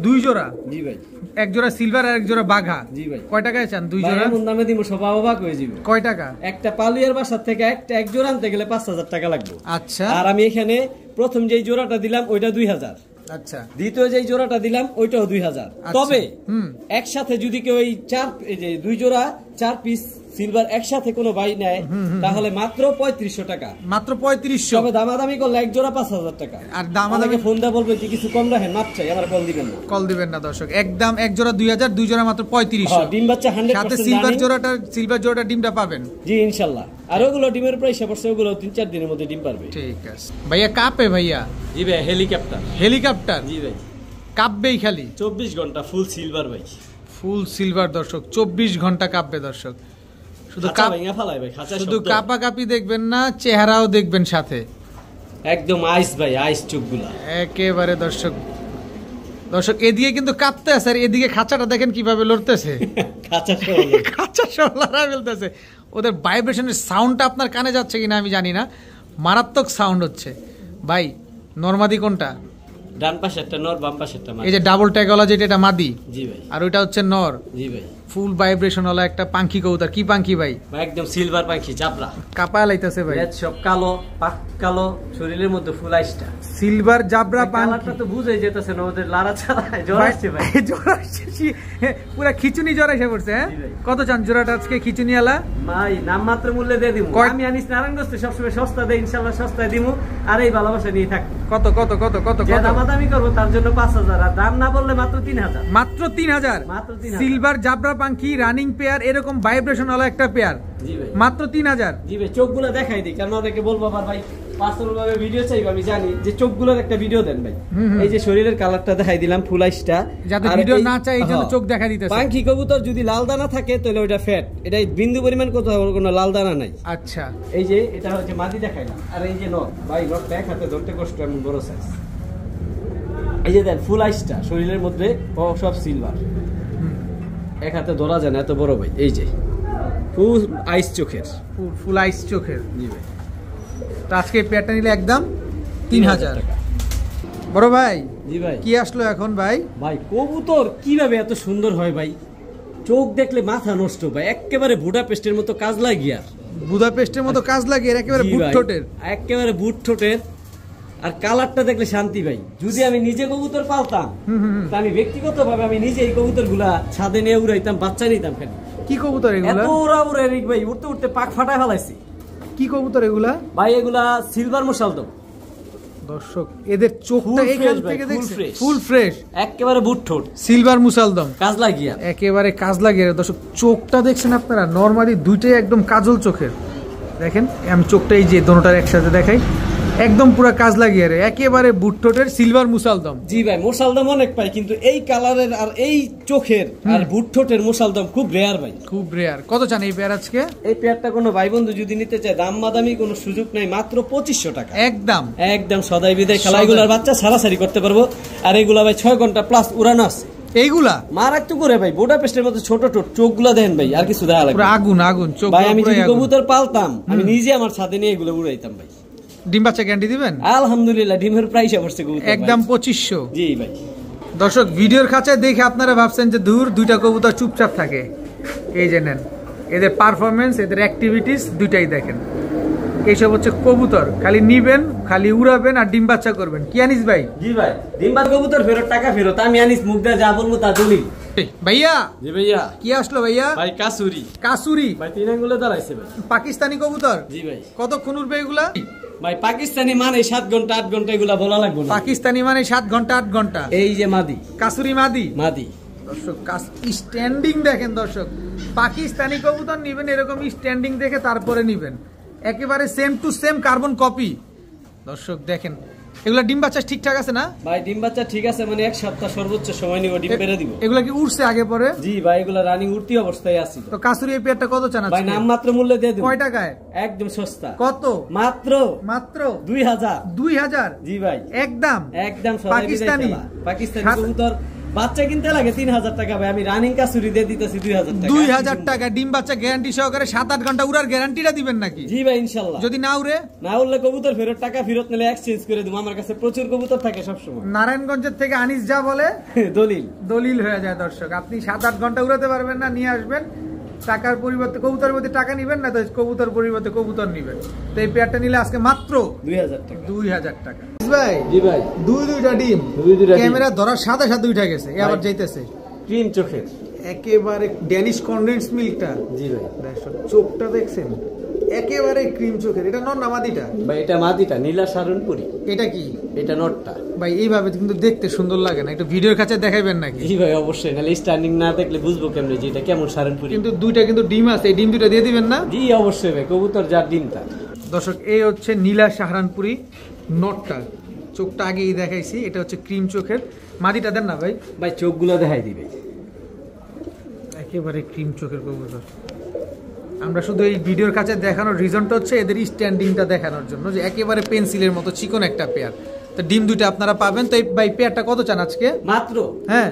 2 জোড়া? জি ভাই, এক জোড়া সিলভার আর এক জোড়া বাঘা। জি ভাই। কয় টাকায় চান 2 জোড়া? এমন দামে দিব সব অবাক হয়ে যাবে। কয় টাকা? একটা পালুয়ার বাসার থেকে এক জোড়া আনতে গেলে 5000 টাকা লাগবে। আচ্ছা, আর আমি এখানে প্রথম যেই জোড়াটা দিলাম ওইটা 2000। আচ্ছা, দ্বিতীয় যেই জোড়াটা দিলাম ওইটাও 2000। তবে একসাথে যদি কেউ এই 2 জোড়া 4 পিস সিলভার একসাথে কোনো ভাই নেয়, তাহলে মাত্র 3500 টাকা। মাত্র 3500? তবে দামাদামি করলে এক জোড়া 5000 টাকা। আর দামাদামি ফোন দিয়ে বলবে কি কিছু কম রাখেন, মাপ চাই, আমার কল দিবেন না। কল দিবেন না দর্শক, একদম এক জোড়া 2000, 2 জোড়া মাত্র 3500। ডিম বাচ্চা 100% সাথে সিলভার জোড়াটা ডিমটা পাবেন। জি ইনশাআল্লাহ। আর ওগুলো ডিমের প্রাইস পড়ছে, ওগুলো 3-4 দিনের মধ্যে ডিম পারবে। ঠিক আছে ভাইয়া। কাপে ভাইয়া? জি ভাই, হেলিকপ্টার। হেলিকপ্টার? জি ভাই, কাঁপবেই খালি 24 ঘন্টা। ফুল সিলভার ভাই, ফুল সিলভার দর্শক, 24 ঘন্টা কাঁপবে দর্শক। শুধু কাপা কাপি দেখবেন না, চেহারাও দেখবেন সাথে, একদম আইস ভাই, আইস চোখগুলা একেবারে। দর্শক এদিকে কিন্তু কাঁপতে আছে, আর এদিকে খাঁচাটা দেখেন কিভাবে লড়তেছে, খাঁচা সহ লড়া ফেলতেছে। ওদের ভাইব্রেশনের সাউন্ডটা আপনার কানে যাচ্ছে কিনা আমি জানি না, মারাত্মক সাউন্ড হচ্ছে ভাই। নরমাদি কোনটা? ডান পাশে একটা নর, বাম পাশে একটা মাদি। এই যে ডাবল ট্যাগওয়ালা যেটা, এটা মাদি। জি ভাই। আর ওইটা হচ্ছে নর। জি ভাই। ফুল ভাইব্রেশন ওয়ালা একটা পাখি কবুতর। কি পাখি ভাই? একদম সিলভার পাখি, জাবরা। কাপায় লাইতাছে ভাই, সব কালো, পাক কালো, শরীরের মধ্যে ফুল আইসটা সিলভার জাবরা পাখি। কালারটা তো বুঝাই যেতেছে না, ওদের লারা ছাড়া জ্বর আসছে ভাই, জ্বর আসছে পুরো খিচুনি জ্বর এসে পড়ছে। হ্যাঁ, কত চান জোড়াটা আজকে খিচুনি আলা? ভাই নাম মাত্র মূল্যে দিয়ে দিমু। আমি আনিস নারায়ণগঞ্জে সবসময় সস্তা দেই, ইনশাআল্লাহ সস্তায় দিমু, আর এই ভালোবাসা নিয়ে থাকবো। কত কত কত কত কত দামাদামি করবো তার জন্য 5000, আর দাম না বললে মাত্র 3000। মাত্র 3000? মাত্র 3000। সিলভার জাবরা পাখি রানিং পেয়ার এরকম ভাইব্রেশন वाला একটা পেয়ার জি ভাই মাত্র 3000 জি ভাই চোখগুলো দেখাই দিই কারণ অনেকে বলবো আবার ভাই পার্সোনাল ভাবে ভিডিও চাইবো আমি জানি যে চোখগুলোর একটা ভিডিও দেন ভাই এই যে শরীরের কালারটা দেখাই দিলাম ফুল আইসটা যাতে ভিডিও না চাই এই জন্য চোখ দেখা দিতেছে পাখি কবুতর যদি লাল দানা থাকে তাহলে ওটা ফ্যাট এটা বিন্দু পরিমাণ কোনো লাল দানা নাই আচ্ছা এই যে এটা হচ্ছে মাদি দেখাইলাম আর এই যে নট ভাই নটটা এক হাতে ধরতে কষ্ট এমন বড় সাইজ এই যে দেন ফুল আইসটা শরীরের মধ্যে সব সিলভার এক হাতে ধরা যায় না এত বড় ভাই এই যে ফুল আইস চোখের ফুল আইস চোখের জি ভাই তো আজকে পেয়ারটা নিলে একদম 3000 টাকা বড় ভাই জি ভাই কি আসলো এখন ভাই ভাই কবুতর কিভাবে এত সুন্দর হয় ভাই চোখ দেখলে মাথা নষ্ট ভাই একেবারে বুডাপেস্টের মতো কাজ লাগিয়ে বুদাপেস্টের মতো কাজ লাগে এর একেবারে বুট ঠোঁটের একেবারে বুট ঠোঁটের আর কালারটা দেখলে শান্তি ভাই যদি আমি নিজে কবুতর পালতাম তা আমি ব্যক্তিগতভাবে আমি নিজে এই কবুতরগুলা ছাদে নিয়ে উড়াইতাম বাচ্চা নিতাম খালি কি কবুতর এগুলা এত উড়া উড়ে রিক ভাই উঠতে উঠতে পাক ফাটায় ফেলাইছি কি কবুতর এগুলা ভাই এগুলা সিলভার মুশালদম দর্শক এদের চোখটা এখান থেকে দেখছেন ফুল ফ্রেশ একেবারে বুট ঠোঁট সিলভার মুসালদম কাজ লাগিয়া একেবারে কাজ লাগিয়ে দর্শক চোখটা দেখছেন আপনারা নরমালি দুইটাই একদম কাজল চোখের দেখেন আমি চোখটা এই যে দোনোটার একসাথে দেখাই একদম পুরো কাজ লাগিয়ে রে একেবারে বুট ঠোঁটের সিলভার মুসালদম জি ভাই মুসালদম অনেক পাই কিন্তু এই কালারের আর এই চোখের আর বুট ঠোঁটের মুসালদম খুব রেয়ার ভাই খুব রেয়ার কত চান এই পেয়ার আজকে এই পেয়ারটা কোনো ভাই বন্ধু যদি নিতে চায় দাম মাদামি কোনো সুযোগ নাই মাত্র 2500 টাকা একদম একদম সদাই বিদায় খেলাগুলোর বাচ্চা সারাসারি করতে পারবো আর এগুলা ভাই 6 ঘন্টা প্লাস উড়ানো আছে এইগুলা মারাক তো করে ভাই বুডাপেস্টের মতো ছোট ছোট চোখগুলা দেন ভাই আর কিছু দেখা লাগবে পুরো আগুন আগুন চোখ ভাই আমি যদি কবুতর পালতাম আমি নিজে আমার ছাদে নিয়ে এগুলো উড়াইতাম ভাই ডিম বাচ্চা গ্যারান্টি দিবেন আলহামদুলিল্লাহ ডিমের প্রাইস অবশ্য কবুতর একদম 2500 জি ভাই দর্শক ভিডিওর খাঁচায় দেখে আপনারা ভাবছেন যে দূর দুইটা কবুতর চুপচাপ থাকে এই যে নেন এদের পারফরমেন্স এদের অ্যাক্টিভিটিস দুইটাই দেখেন এইসব হচ্ছে কবুতর খালি নিবেন খালি উড়াবেন আর ডিম বাচ্চা করবেন কি আনিস ভাই জি ভাই ডিম বাচ্চা কবুতর ফেরত টাকা ফেরত আমি আনিস মুখ দিয়ে যা বলবো তা দলিল ভাইয়া জি ভাইয়া কি আসলো ভাইয়া ভাই কাসুরি কাসুরি ভাই তিন আঙ্গুলে দাঁড়াইছে ভাই পাকিস্তানি কবুতর জি ভাই কতক্ষণ উড়বে এগুলা ভাই পাকিস্তানি মানে 7 ঘন্টা 8 ঘন্টা এগুলা বলা লাগবে না পাকিস্তানি মানে 7 ঘন্টা 8 ঘন্টা এই যে মাদি কাসুরি মাদি মাদি দর্শক স্ট্যান্ডিং দেখেন দর্শক পাকিস্তানি কবুতর নিবেন এরকম স্ট্যান্ডিং দেখে তারপরে নিবেন একেবারে same to same carbon copy দর্শক দেখেন এগুলা ডিম বাচ্চা ঠিকঠাক আছে না ভাই ডিম বাচ্চা ঠিক আছে মানে এক সপ্তাহ সর্বোচ্চ সময় নিব ডিম পেরে দিব এগুলা কি উঠছে আগে পরে জি ভাই এগুলা রানিং উঠতি অবস্থায় আছে তো কাসুরি এই পেয়ারটা কত চান ভাই নাম মাত্র মূল্যে দিয়ে দেব কয় টাকায় একদম সস্তা কত মাত্র মাত্র 2000 জি ভাই একদম একদম পাকিস্তানি পাকিস্তানি কবুতর বাচ্চা কিনতে লাগে 3000 টাকা ভাই আমি রানিং কাসুরি দিয়ে দিতেছি 2000 টাকা 2000 টাকা ডিম বাচ্চা গ্যারান্টি সহকারে 7-8 ঘন্টা উড়ার গ্যারান্টিটা দিবেন নাকি জি ভাই ইনশাআল্লাহ যদি না উড়ে না উড়লে কবুতর ফেরত টাকা ফেরত নিলে এক্সচেঞ্জ করে দেব আমার কাছে প্রচুর কবুতর থাকে সব সময় নারায়ণগঞ্জের থেকে আনিস যা বলে দলিল হয়ে যায় দর্শক আপনি 7-8 ঘন্টা উড়াতে পারবেন না নিয়ে আসবেন টাকার পরিবর্তে কবুতরের মধ্যে টাকা নিবেন না তো কবুতর পরিবর্তে কবুতর নিবেন তো এই পেয়ারটা নিলে আজকে মাত্র 2000 টাকা ভাই জি ভাই দুইটা ডিম ক্যামেরা ধরার সাথে সাথে উঠে গেছে আবার যাইতেছে ক্রিম চোখের একেবারে ড্যানিশ কনডেন্স মিল্কটা জি ভাই চোখটা দেখছেন একেবারে ক্রিম চোখের এটা নর না মাদিটা ভাই এটা মাদিটা নীলা সারনপুরি এটা কি এটা নটটা ভাই এইভাবে কিন্তু দেখতে সুন্দর লাগে না একটু ভিডিওর কাছে দেখাইবেন নাকি জি ভাই অবশ্যই নালে স্ট্যান্ডিং না দেখলে বুঝবো কেমনে যে এটা কেমন সারনপুরি কিন্তু দুইটা কিন্তু ডিম আছে এই ডিম দুটো দিয়ে দিবেন না জি অবশ্যই ভাই কবুতর যার ডিমটা দর্শক এই হচ্ছে নীলা সাহারানপুরি নটটা চোখটা আগেই দেখাইছি এটা হচ্ছে ক্রিম চোখের মাদিটা দেন না ভাই ভাই চোখগুলো দেখাই দিবে একেবারে ক্রিম চোখের কবুতর আমরা শুধু এই ভিডিওর কাছে দেখানোর রিজনটা হচ্ছে এদের স্ট্যান্ডিংটা দেখানোর জন্য যে একেবারে পেন্সিলের মতো চিকন একটা পেয়ার তো ডিম দুইটা আপনারা পাবেন তো এই ভাই পেয়ারটা কত চান আজকে মাত্র হ্যাঁ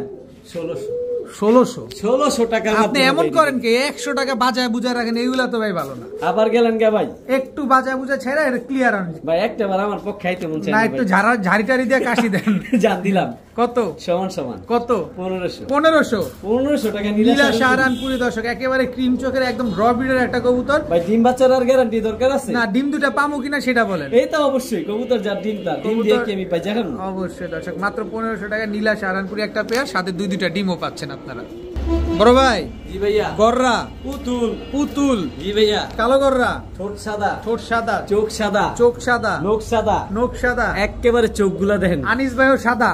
1600 টাকা আপনি এমন করেন কি 100 টাকা বাজায় বুঝা রাখেন এইগুলা তো ভাই ভালো না আবার গেলেন কে ভাই একটু বাজায় বুঝা ছেড়ে এটা ক্লিয়ার আন ভাই একটা বার আমার পক্ষে খাইতে মন চায় না একটু ঝাড়ি টাড়ি দিয়ে কাশি দেন জান দিলাম কত সমান কত 1500 টাকা নীলা সাহারানপুরি দর্শক একেবারে ক্রিম চোখের একদম র ব্রিডের একটা কবুতর ভাই ডিম বাচ্চার আর গ্যারান্টি দরকার আছে না ডিম দুটো পামু কিনা সেটা বলেন এই তো অবশ্যই কবুতর যার ডিম তার ডিম দিয়ে কি আমি পাই জানেন অবশ্যই দর্শক মাত্র 1500 টাকা নীলা সাহারানপুরি একটা পেয়ার সাথে দুইটা ডিমও পাচ্ছেন আপনারা বড় ভাই জি ভাইয়া গররা পুতুল জি ভাইয়া কালো গররা ঠোঁট সাদা চোখ সাদা নখ সাদা একেবারে চোখগুলা দেখেন আনিস ভাইও সাদা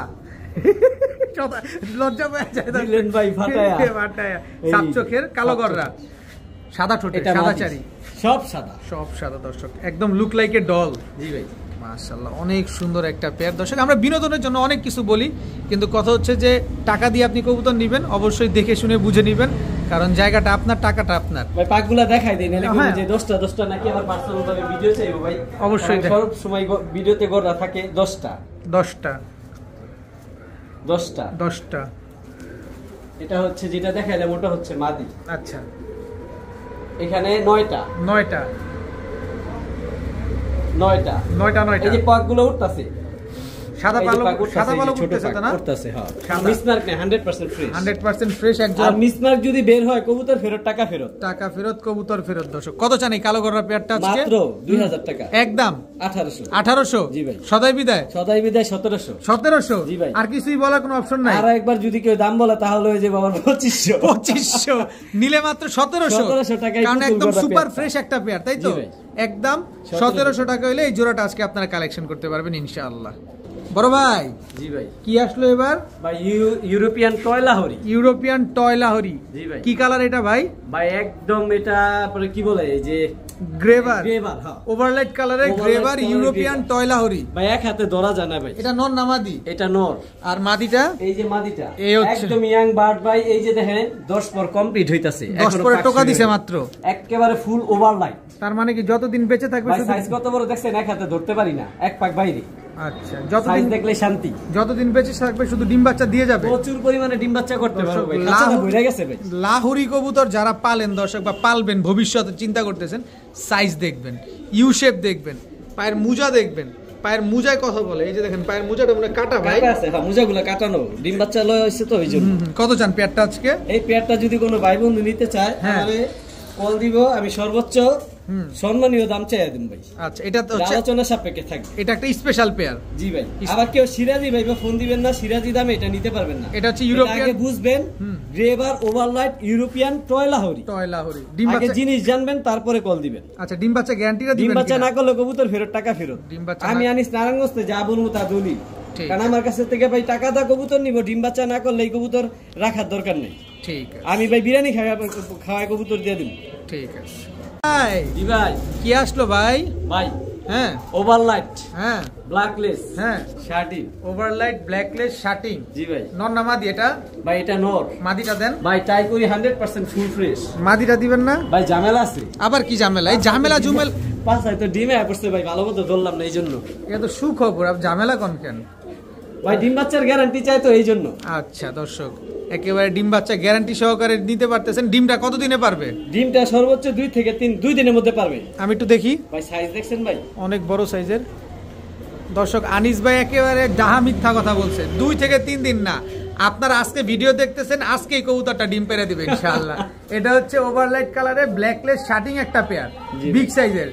লজ্জা পেয়ে যায় দিলেন ভাই ফাটায়া সাত চোখের কালো গররা, সাদা ঠোঁটে, সাদা চারি, সব সাদা, সব সাদা দর্শক, একদম লুক লাইক এ ডল। জি ভাই মাশাআল্লাহ, অনেক সুন্দর একটা পেয়ার দর্শক। আমরা বিনোদনের জন্য অনেক কিছু বলি, কিন্তু কথা হচ্ছে যে টাকা দিয়ে আপনি কবুতর নেবেন, অবশ্যই দেখে শুনে বুঝে নেবেন, কারণ জায়গাটা আপনার, টাকাটা আপনার। ভাই পাকগুলা দেখাই দেন, নাহলে যে 10টা নাকি আবার পার্সোনাল ভাবে ভিডিও চাইবো ভাই। অবশ্যই সব সময় ভিডিওতে গড়া থাকে 10টা। এটা হচ্ছে যেটা দেখাইলাম ওটা হচ্ছে মাদি। আচ্ছা, এখানে 9টা। এই যে পাকগুলো উঠতাছে, সাদা পালক উঠতেছে তো না? উঠতাছে, হ্যাঁ। মিসমার্ক নেই, 100% ফ্রেশ। 100% ফ্রেশ একদম। আর মিসমার্ক যদি বের হয় কবুতর ফেরত, টাকা ফেরত। কবুতর ফেরত দর্শক। কত চান এই কালো গররা পেয়ারটা আজকে? মাত্র 2000 টাকা। একদম 1800। জি ভাই। সদাই বিদায় 1700। জি ভাই। আর কিছুই বলার কোনো অপশন নাই? আর একবার যদি কেউ দাম বলে তাহলে ওই যে বাবা 2500 নিলে মাত্র 1700 টাকায়, কারণ একদম সুপার ফ্রেশ একটা পেয়ার, তাই তো? একদম 1700 টাকা হইলে এই জোড়াটা আজকে আপনারা কালেকশন করতে পারবেন ইনশাআল্লাহ। বড় ভাই, জি ভাই, কি আসলো এবার? ভাই ইউরোপিয়ান টয় লাহোরি। জি ভাই। কি কালার এটা ভাই? ভাই একদম এটা পরে কি বলে, এই যে গ্রেভার, হ্যাঁ, ওভারলাইট কালারের গ্রেভার ইউরোপিয়ান টয় লাহোরি। ভাই এক হাতে ধরা যায় না ভাই। এটা নর না মাদি? এটা নর। আর মাদিটা? এই যে মাদিটা এই হচ্ছে একদম ইয়াং বার্ড ভাই। এই যে দেখেন 10 পর কমপ্লিট হইতাছে, 10 পরে টোকা দিছে মাত্র, একেবারে ফুল ওভারলাইট। তার মানে কি যতদিন বেঁচে থাকবে ভাই সাইজ কত বড় দেখছেন, এক হাতে ধরতে পারি না, এক পাক বাইরে। আচ্ছা, যতদিন দেখলে শান্তি, যতদিন বেঁচে থাকবে শুধু ডিম বাচ্চা দিয়ে যাবে, প্রচুর পরিমাণে ডিম বাচ্চা করতে পারবে ভাই। খাঁচাটা ভরে গেছে ভাই। লাহোরি কবুতর যারা পালেন দর্শক বা পালবেন ভবিষ্যতে চিন্তা করতেছেন, সাইজ দেখবেন, ইউ শেপ দেখবেন, পায়ের মুজা দেখবেন। পায়ের মুজায় কথা বলে, এই যে দেখেন পায়ের মুজাটা মনে কাটা ভাই আছে, হ্যাঁ মুজাগুলো কাটানো, ডিম বাচ্চা লয় হইছে তো এইজন্য। কত চান পেয়ারটা আজকে? এই পেয়ারটা যদি কোনো ভাই বন্ধু নিতে চায় তাহলে কল দিব, আমি সর্বোচ্চ সম্মানীয় দাম চাই দিন ভাই। আচ্ছা, এটা তো আলোচনা সাপেক্ষে থাকবে, এটা একটা স্পেশাল পেয়ার। জি ভাই। আবার কেউ সিরাজি ভাই ফোন দিবেন না, সিরাজি দামে এটা নিতে পারবেন না। এটা হচ্ছে ইউরোপিয়ান, বুঝবেন গ্রেভার ওভারলাইট ইউরোপিয়ান টয় লাহোরি। ডিম বাচ্চা জিনিস জানবেন তারপরে কল দিবেন। আচ্ছা, ডিম বাচ্চা গ্যারান্টিটা দিবেন? ডিম বাচ্চা না করলে কবুতর ফেরত, টাকা ফেরত। আমি আনিস নারায়ণগঞ্জে যা বলবো তা দলি, কারণ আমার কাছে থেকে ভাই টাকা দা কবুতর নিব, ডিম বাচ্চা না করলে এই কবুতর রাখার দরকার নেই। ঠিক আছে, আমি ভাই বিরিয়ানি খাওয়াই কবুতর দিয়ে দিব। ঠিক আছে জি ভাই। কি আসলো ভাই? ভাই হ্যাঁ, ওভারলাইট, হ্যাঁ ব্ল্যাকলেস, হ্যাঁ শার্টিং, ওভারলাইট ব্ল্যাকলেস শার্টিং। জি ভাই। নর না মাদি এটা? ভাই এটা নর। মাদিটা দেন ভাই, ট্রাই করি 100% ফুল ফ্রেশ। মাদিটা দিবেন না ভাই? ঝামেলা আছে। আবার কি ঝামেলা? এই ঝামেলা জুমেল পাঁচাই তো ডিমে পড়ছে ভাই, ভালো মতো ধরলাম না এইজন্য। এটা তো সুখবর, আপনি ঝামেলা কোন কেন ভাই? ডিম বাচ্চার গ্যারান্টি চাই তো এইজন্য। আচ্ছা দর্শক, একেবারে ডিম বাচ্চা গ্যারান্টি সহকারে নিতে পারতেছেন। ডিমটা কতদিনে পারবে? ডিমটা সর্বোচ্চ 2 থেকে 2 দিনের মধ্যে পারবে। আমি একটু দেখি ভাই, সাইজ দেখছেন ভাই? অনেক বড় সাইজের দর্শক। আনিস ভাই একেবারে ডাহা মিথ্যা কথা বলছে, 2 থেকে 3 দিন না। আপনারা আজকে ভিডিও দেখতেছেন, আজকেই কবুতরটা ডিম পেরে দিবে ইনশাআল্লাহ। এটা হচ্ছে ওভারলাইট কালারে ব্ল্যাকলেস শার্টিং একটা পেয়ার, বিগ সাইজের।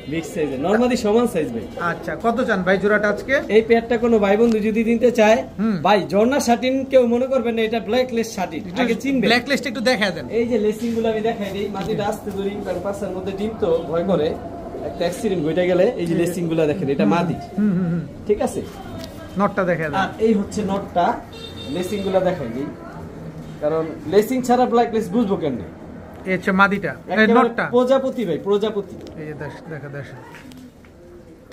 নরমালি সমান সাইজ ভাই। আচ্ছা, কত চান ভাই জোড়াটা আজকে? এই পেয়ারটা কোনো ভাই বন্ধু যদি দিতে চায় ভাই, ঝর্ণা শার্টিং কেউ মনে করবেন না, এটা ব্ল্যাকলেস শার্টিং। আগে চিনবেন, ব্ল্যাকলেসটা একটু দেখায় দেন। এই যে লেসিং গুলো আমি দেখাই দেই, মাটিটা আস্তে ধরি, কারণ পাশের মধ্যে ডিম তো ভয় করে একটা অ্যাক্সিডেন্ট হইটা গেলে। এই যে লেসিং গুলো দেখেন, এটা মাদি। ঠিক আছে, নটটা দেখায় দেন। এই হচ্ছে নটটা, লেসিং গুলো দেখাই দিই, কারণ লেসিং ছাড়া ব্ল্যাকলেস বুঝবো কেমনে। এই হচ্ছে মাদিটা, এই নটটা প্রজাপতি ভাই, প্রজাপতি। এই যে দেখা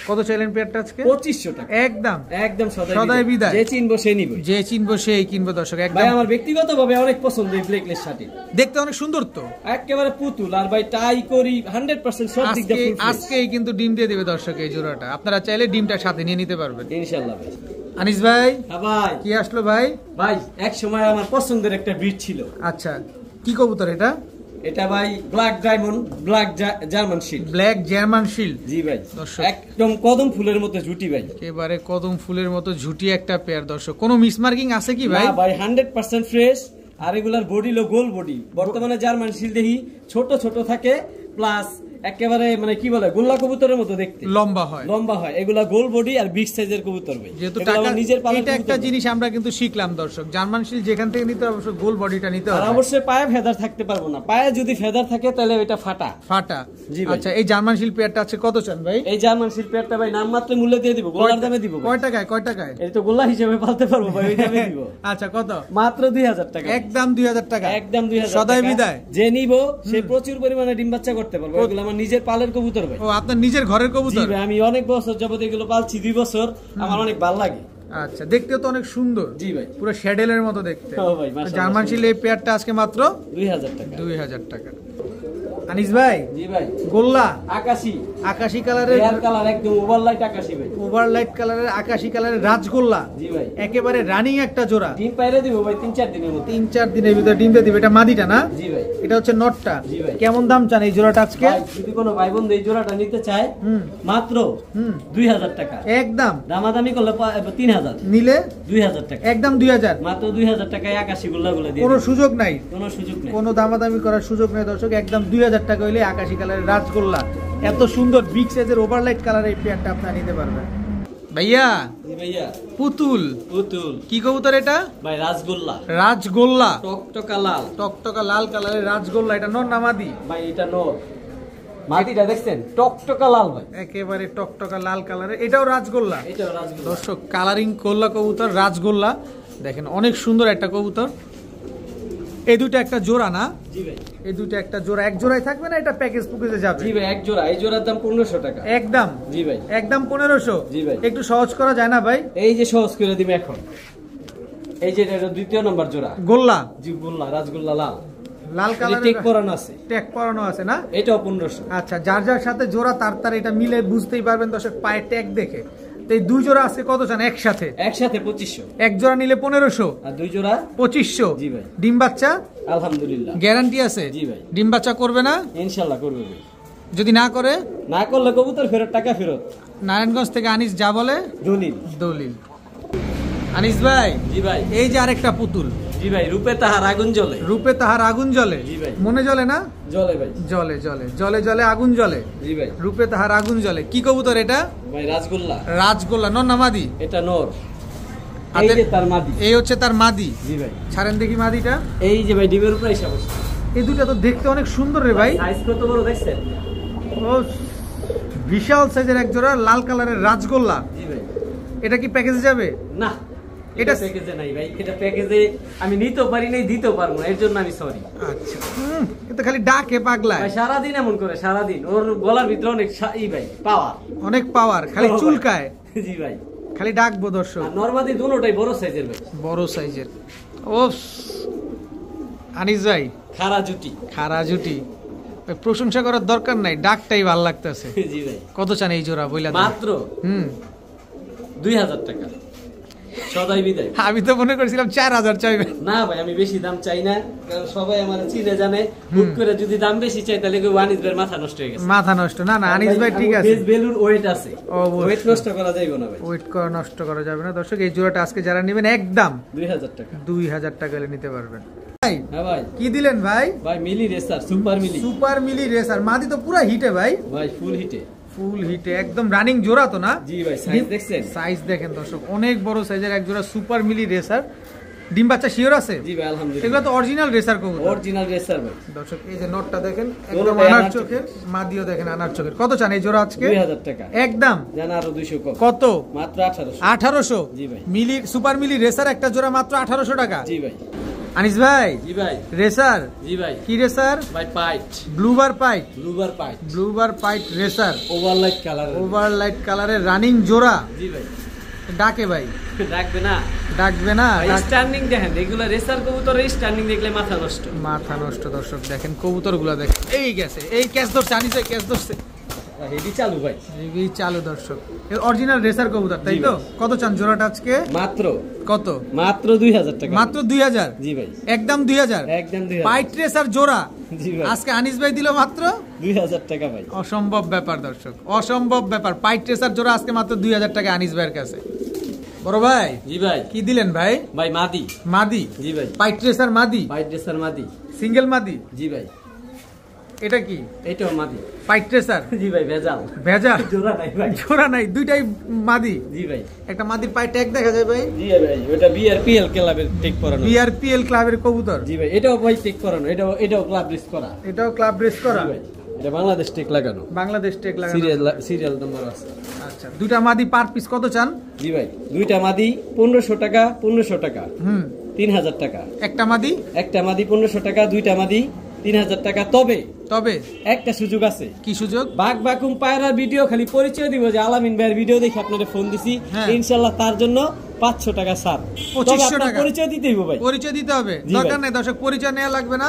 কত চাইলেন পেয়ারটা আজকে? 2500 টাকা। একদম একদম সদাই বিদায়। যে চিনবো সে নিব, যে চিনবো সেই কিনবো দর্শক। একদম ভাই আমার ব্যক্তিগতভাবে অনেক পছন্দ এই ব্ল্যাকলেস শার্টিং, দেখতে অনেক সুন্দর তো, একেবারে পুতুল। আর ভাই টাই করি 100% সব দিক দিয়ে। আজকেই কিন্তু ডিম দিয়ে দিবে দর্শক এই জোড়াটা, আপনারা চাইলে ডিমটা সাথে নিয়ে নিতে পারবেন ইনশাআল্লাহ ভাই। আনিস ভাই, হ্যাঁ ভাই, কি আসলো ভাই? ভাই এক সময় আমার পছন্দের একটা ব্রিড ছিল। আচ্ছা, কি কবুতর এটা? এটা ভাই black diamond, black German shield. Black German shield, জি ভাই। একদম কদম ফুলের মতো ঝুটি ভাই, একেবারে কদম ফুলের মতো ঝুটি একটা পেয়ার দর্শক। কোনো মিসমার্কিং আছে কি ভাই? না ভাই, 100% ফ্রেশ। আর রেগুলার বডি লো গোল বডি। বর্তমানে জার্মান শিল্ড দেখি ছোট ছোট থাকে, প্লাস একেবারে মানে কি বলে গোল্লা কবুতরের মতো দেখতে, লম্বা হয়, লম্বা হয়। এগুলা গোল বডি আর বিগ সাইজের কবুতর ভাই। যেহেতু এগুলো টাকা আমার নিজের পালন এটা একটা কবুতর। জিনিস আমরা কিন্তু শিখলাম দর্শক, জার্মান শিল যেখান থেকে নিতে হবে অবশ্যই গোল বডিটা নিতে আর হবে। অবশ্যই পায়ে ফেদার থাকতে পারবো না, পায়ে যদি ফেদার থাকে তাহলে এটা ফাটা। ফাটা। জি ভাই। আচ্ছা এই জার্মান শিল পেয়ারটা আছে কত চান ভাই? এই জার্মান শিল্পেরটা ভাই নাম মাত্র মূল্য দিয়ে দিব, গোল্লার দামে দিব ভাই। কয় টাকায় কয় টাকায়? এই তো গোল্লা হিসেবে পালতে পারবো ভাই, ওই দামে দিব। আচ্ছা কত? মাত্র 2000 টাকা। একদম 2000 টাকা, একদম 2000 সদাই টাকা। বিদায়। যে নিব সে প্রচুর পরিমাণে ডিম বাচ্চা করতে পারবে। এগুলো আমার নিজের পালের কবুতর ভাই। ও আপনার নিজের ঘরের জি কবুতর? ভাই, আমি অনেক বছর যাবত এগুলো পালছি, 2 বছর, আমার অনেক ভালো লাগে। আচ্ছা দেখতেও তো অনেক সুন্দর, জি ভাই। পুরো শ্যাডেলের মতো দেখতে। ও ভাই, মাশাআল্লাহ। জার্মান শিল এই পেয়ারটা আজকে মাত্র 2000 টাকা। 2000 টাকা। আনিস ভাই জি ভাই। গোল্লা আকাশী, আকাশি কালারের, এয়ার কালার একদম ওভারলাইট আকাশী ভাই। ওভারলাইট কালারের আকাশি কালারের রাজগোল্লা, জি ভাই। একেবারে রানিং একটা জোড়া। ডিম পাইরে দিব ভাই 3-4 দিনের মধ্যে। 3-4 দিনের ভিতরে ডিম দিয়ে দিবে। এটা মাদিটা না? জি ভাই। এটা হচ্ছে নটটা। জি ভাই। কেমন দাম চান এই জোড়াটা আজকে? ভাই যদি কোনো ভাই বন্ধু এই জোড়াটা নিতে চায় মাত্র 2000 টাকা। একদম দামাদামি করলে 3000, নিলে 2000 টাকা। একদম 2000, মাত্র 2000 টাকায় আকাশী গুল্লাগুলো দিয়ে কোনো দিন। সুযোগ নাই, কোনো সুযোগ নেই। কোনো দামাদামি করার সুযোগ নেই দর্শক, একদম 2000 টাকা হইলে আকাশি কালারের রাজগোল্লা এত সুন্দর বিগ সাইজের ওভারলাইট কালার এই পেয়ারটা আপনারা নিতে পারবেন। ভাইয়া জি ভাইয়া। পুতুল, পুতুল কি কবুতর এটা? ভাই রাজগোল্লা, রাজগোল্লা, টকটকা লাল, টকটকা লাল কালারের রাজগোল্লা। এটা নর না মাদি? ভাই এটা নর। মাটিটা দেখছেন টকটকা লাল ভাই, একেবারে টকটকা লাল কালারের, এটাও রাজগোল্লা। এটাও রাজগোল্লা। দর্শক কালারিং গোল্লা কবুতর, রাজগোল্লা দেখেন অনেক সুন্দর একটা কবুতর। এই দুটো একটা জোড়া না? জি ভাই। এই দুটো একটা জোড়া, এক জোড়ায় থাকবে না এটা প্যাকেজ পুকেজে যাবে? জি ভাই, এক জোড়া। এই জোড়ার দাম 1500 টাকা। একদম? জি ভাই। একদম 1500? জি ভাই। একটু সহজ করা যায় না ভাই? এই যে সহজ করে দিবে এখন। এই যে এটা দ্বিতীয় নম্বর জোড়া গোল্লা, জি গোল্লা, রাজগোল্লা লাল, লাল কালারের টেক পরানো আছে, ট্যাগ পরানো আছে না? এটাও 1500। আচ্ছা যার যার সাথে জোড়া তার তার এটা মিলে বুঝতেই পারবেন দর্শক পায়ের ট্যাগ দেখে। তো এই দুই জোড়া আছে কত চান একসাথে? একসাথে 2500। এক জোড়া নিলে 1500, আর দুই জোড়া 2500। জি ভাই। ডিম বাচ্চা আলহামদুলিল্লাহ গ্যারান্টি আছে? জি ভাই। ডিম বাচ্চা করবে না? ইনশাআল্লাহ করবে ভাই। যদি না করে? না করলে কবুতর ফেরত, টাকা ফেরত। নারায়ণগঞ্জ থেকে আনিস যা বলে দলিল। দলিল। আনিস ভাই জি ভাই। এই যে আরেকটা পুতুল, জি ভাই, রূপে তাহার আগুন জ্বলে। রূপে তাহার আগুন জ্বলে। জি ভাই। মনে জ্বলে না? জ্বলে ভাই। জ্বলে জ্বলে জ্বলে জ্বলে আগুন জ্বলে। জি ভাই। রূপে তাহার আগুন জ্বলে। কি কবুতর এটা? ভাই রাজগোল্লা। রাজগোল্লা, নর না মাদি? এটা নর। এই হাতের- যে তার মাদি। এই হচ্ছে তার মাদি। জি ভাই। ছাড়েন দেখি মাদিটা। এই যে ভাই ডিমের উপরে এসে বসে। এই দুটা তো দেখতে অনেক সুন্দর রে ভাই। সাইজ কত বড় দেখছেন? ও বিশাল সাইজের এক জোড়া লাল কালারের রাজগোল্লা। জি ভাই। এটা কি প্যাকেজে যাবে? না, এটা- এটা প্যাকেজে নাই ভাই। এটা প্যাকেজে আমি নিতেও পারি নাই, দিতেও পারবো না, এর জন্য আমি সরি। আচ্ছা এটা খালি ডাকে পাগলায়, ভাই সারাদিন এমন করে, সারাদিন ওর গলার ভিতরে অনেক ভাই পাওয়ার। অনেক পাওয়ার, খালি ও ভাই। চুলকায়, জি ভাই। খালি ডাকবো দর্শক। আর নরমাদি দুটোটাই বড় সাইজের ভাই। বড় সাইজের। ও আনিস ভাই খারা জুটি। খারা জুটি, ওই প্রশংসা করার দরকার নাই, ডাকটাই ভাল লাগতেছে। জি ভাই। কত চান এই জোড়া বইলা দেন? মাত্র 2000 টাকা। সদাই বিদায়। আমি তো মনে করছিলাম 4000 চাইবে। না ভাই, আমি বেশি দাম চাই না, কারণ সবাই আমার চিনে জানে। হুট করে যদি দাম বেশি চাই তাহলে কেউ আনিস ভাইয়ের মাথা নষ্ট হয়ে গেছে। মাথা নষ্ট না, না আনিস ভাই ঠিক আছে। বেলুর ওয়েট আছে, অবশ্যই। ওয়েট নষ্ট করা যাইবে না ভাই। ওয়েট করা নষ্ট করা যাবে না দর্শক। এই জোড়াটা আজকে যারা নেবেন একদম 2000 টাকা। 2000 টাকা হলে নিতে পারবেন। ভাই হ্যাঁ ভাই। কি দিলেন ভাই? ভাই মিলি রেসার, সুপার মিলি। সুপার মিলি রেসার, মাদি তো পুরো হিটে ভাই। ভাই ফুল হিটে। ফুল হিটে একদম রানিং জোড়া তো না? জি ভাই, সাইজ দেখছেন? সাইজ দেখেন দর্শক, অনেক বড় সাইজের এক জোড়া সুপার মিলি রেসার। ডিম বাচ্চা শিওর আছে? জি ভাই আলহামদুলিল্লাহ। এগুলো তো অরিজিনাল রেসার কবুতর। অরিজিনাল রেসার ভাই। দর্শক এই যে নটটা দেখেন, একদম দোনোটাই আনার আনার চোখের, মাদিও দেখেন আনার চোখের। কত চান এই জোড়া আজকে? 2000 টাকা। একদম জানা আরো 200 কম। কত? মাত্র 1800। 1800? জি ভাই। মিলি সুপার মিলি রেসার একটা জোড়া মাত্র 1800 টাকা। জি ভাই। আনিস ভাই জি ভাই। রেসার, জি ভাই। কি রেসার ভাই pint, ব্লুবার pint, ব্লুবার pint, ব্লুবার pint racer, ওভারলাইট colour. ওভারলাইট কালারের রানিং জোড়া। জি ভাই। ডাকে ভাই? ডাকবে না, ডাকবে না? স্ট্যান্ডিং দেখেন, এগুলা রেসার কবুতর, স্ট্যান্ডিং দেখলে মাথা নষ্ট। মাথা নষ্ট দর্শক, দেখেন কবুতর গুলা দেখেন। এই গেছে, এই ক্যাচ ধরছে, আনিস ভাই ক্যাচ ধরছে। হেভি চালু ভাই। এই চালু দর্শক, অরিজিনাল রেসার কবুতর তাই তো? কত চান জোড়াটা আজকে? মাত্র কত? মাত্র 2000 টাকা। মাত্র 2000? জি ভাই। একদম 2000? একদম 2000। পাইট রেসার জোড়া জি ভাই। আজকে আনিস ভাই দিল মাত্র 2000 টাকা ভাই। অসম্ভব ব্যাপার দর্শক, অসম্ভব ব্যাপার। পাইট রেসার জোড়া আজকে মাত্র 2000 টাকা আনিস ভাইয়ের কাছে। বড় ভাই জি ভাই। কি দিলেন ভাই? ভাই মাদি। মাদি? জি ভাই। পাইট রেসার মাদি? পাইট রেসার মাদি। সিঙ্গেল মাদি? জি ভাই। এটা কি? এটাও মাদি। পাইট রেসার জি ভাই ভেজাল ভেজা জোড়া নাই ভাই জোড়া নাই, দুইটাই মাদি। জি ভাই একটা মাদির পায়ে ট্যাগ দেখা যায় ভাই। জি ভাই ওটা বিআরপিএল ক্লাবের টেক করানো। বিআরপিএল ক্লাবের কবুতর। জি ভাই এটাও ভাই টেক করানো, এটাও ক্লাব রেস করা। এটাও ক্লাব রেস করা। জি ভাই এটা বাংলাদেশ টেক লাগানো, বাংলাদেশ টেক লাগানো। সিরিয়াল নাম্বার আছে। আচ্ছা, দুইটা মাদি পার পিস কত চান? জি ভাই দুইটা মাদি 1500 টাকা 1500 টাকা 3000 টাকা। একটা মাদি 1500 টাকা, দুইটা মাদি 3000 টাকা। তবে একটা সুযোগ আছে। কি সুযোগ? বাঘ বাকুম পায়রার ভিডিও খালি পরিচয় দিব যে আলামিন ভাইয়ের ভিডিও দেখে আপনাদের ফোন দিছি, হ্যাঁ। ইনশাআল্লাহ তার জন্য 500 টাকা ছাড়। 2500 টাকা পরিচয় দিতে হইব ভাই, পরিচয় দিতে হবে। জি দরকার ভাই। নেই দর্শক, পরিচয় নেওয়া লাগবে না।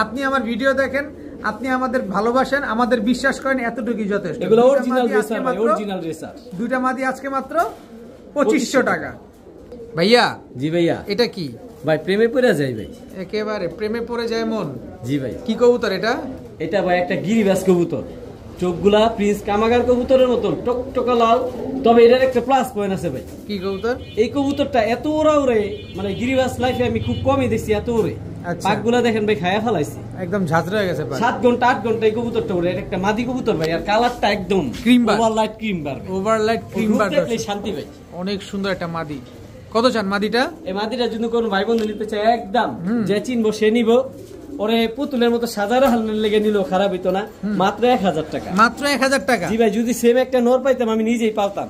আপনি আমার ভিডিও দেখেন, আপনি আমাদের ভালোবাসেন, আমাদের বিশ্বাস করেন, এতটুকুই যথেষ্ট। এগুলো দুইটা অরিজিনাল মাদি আজকে রেসার ভাই, মাত্র- অরিজিনাল রেসার। দুইটা মাদি আজকে মাত্র 2500 টাকা। ভাইয়া জি ভাইয়া এটা কি? ভাই প্রেমে পড়ে যাই ভাই। একেবারে প্রেমে পড়ে যায় মন। জি ভাই কি কবুতর এটা? এটা ভাই একটা গিরিবাজ কবুতর, চোখগুলা প্রিন্স কামাগার কবুতরের মতন টকটকা লাল। তবে এটার একটা প্লাস পয়েন্ট আছে ভাই। কি কবুতর? এই কবুতরটা এত ওরে, মানে গিরিবাজ লাইফে আমি খুব কমই দেখছি এত ওরে। আচ্ছা। পাকগুলা দেখেন ভাই খায়া ফেলাইছি, একদম ঝাঁঝরা হয়ে গেছে। 7 ঘন্টা 8 ঘন্টা এই কবুতরটা ওরে। এটা একটা মাদি কবুতর ভাই, আর কালারটা একদম Cream bar। Over light cream bar. Over light cream bar. দেখলে শান্তি ভাই। অনেক সুন্দর একটা মাদি। কত চান মাদিটা? এই মাদিটা যদি কোনো ভাই বন্ধু নিতে চায় একদম যে চিনবো সে নিব। ওরে পুতুলের মতো সাজার হালের লেগে নিল খারাপ হইতো না, মাত্র 1000 টাকা। মাত্র 1000 টাকা। জি ভাই যদি সেম একটা নর পাইতাম আমি নিজেই পালতাম।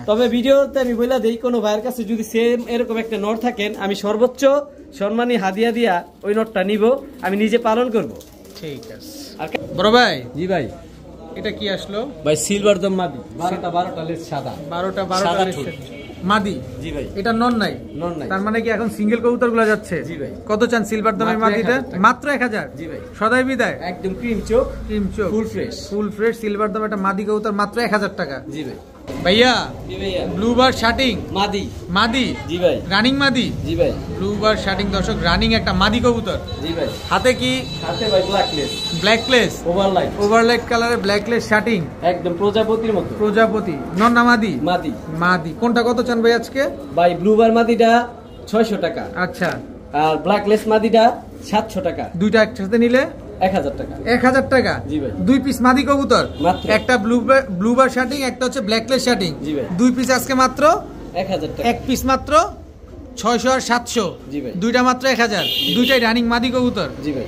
তবে ভিডিওতে আমি বলে দেই, কোনো ভাইয়ের কাছে যদি সেম এরকম একটা নর থাকেন, আমি সর্বোচ্চ সম্মানী হাদিয়া দিয়া ওই নরটা নিব, আমি নিজে পালন করব। ঠিক আছে। আর বড় ভাই জি ভাই এটা কি আসলো? ভাই সিলভার দম মাদি, 12টা লেজ সাদা, 12টা সাদা লেজ ঠোঁট। মাদি। জি ভাই এটা নন নাই? নর নাই। তার মানে কি এখন সিঙ্গেল কবুতর গুলো যাচ্ছে? জি ভাই। কত চান সিলভার দামের মাত্র মাদিটা? 1000 টাকা। মাত্র 1000। জি ভাই সদাই বিদায়। একদম ক্রিম চোখ, ক্রিম চোখ, full fresh. Full fresh silver দাম একটা মাদি কবুতর মাত্র 1000 টাকা। জি ভাই ভাইয়া জি ভাইয়া ব্লুবার শার্টিং মাদি। মাদি। জি ভাই রানিং মাদি। জি ভাই ব্লুবার শার্টিং দর্শক, রানিং একটা মাদি কবুতর। জি ভাই হাতে কি? হাতে ভাই ব্ল্যাক লেস, ব্ল্যাক লেস, ওভারলাইট, ওভারলাইট কালারের ব্ল্যাক লেস শার্টিং, একদম প্রজাপতির মতো। প্রজাপতি। নন না মাদি? মাদি। মাদি। কোনটা কত চান ভাই আজকে? ভাই ব্লুবার মাদিটা 600 টাকা, আচ্ছা, আর ব্ল্যাক লেস মাদিটা 700 টাকা। দুইটা একসাথে নিলে 1000 টাকা। 1000 টাকা। জি ভাই। 2 পিস মাদি কবুতর, মাত্র। একটা ব্লুবার শার্টিং, একটা হচ্ছে ব্ল্যাকলেস শার্টিং। জি ভাই। 2 পিস আজকে মাত্র 1000 টাকা। এক পিস মাত্র 600 আর 700। জি ভাই। দুইটা মাত্র 1000। দুইটাই রানিং মাদি কবুতর। জি ভাই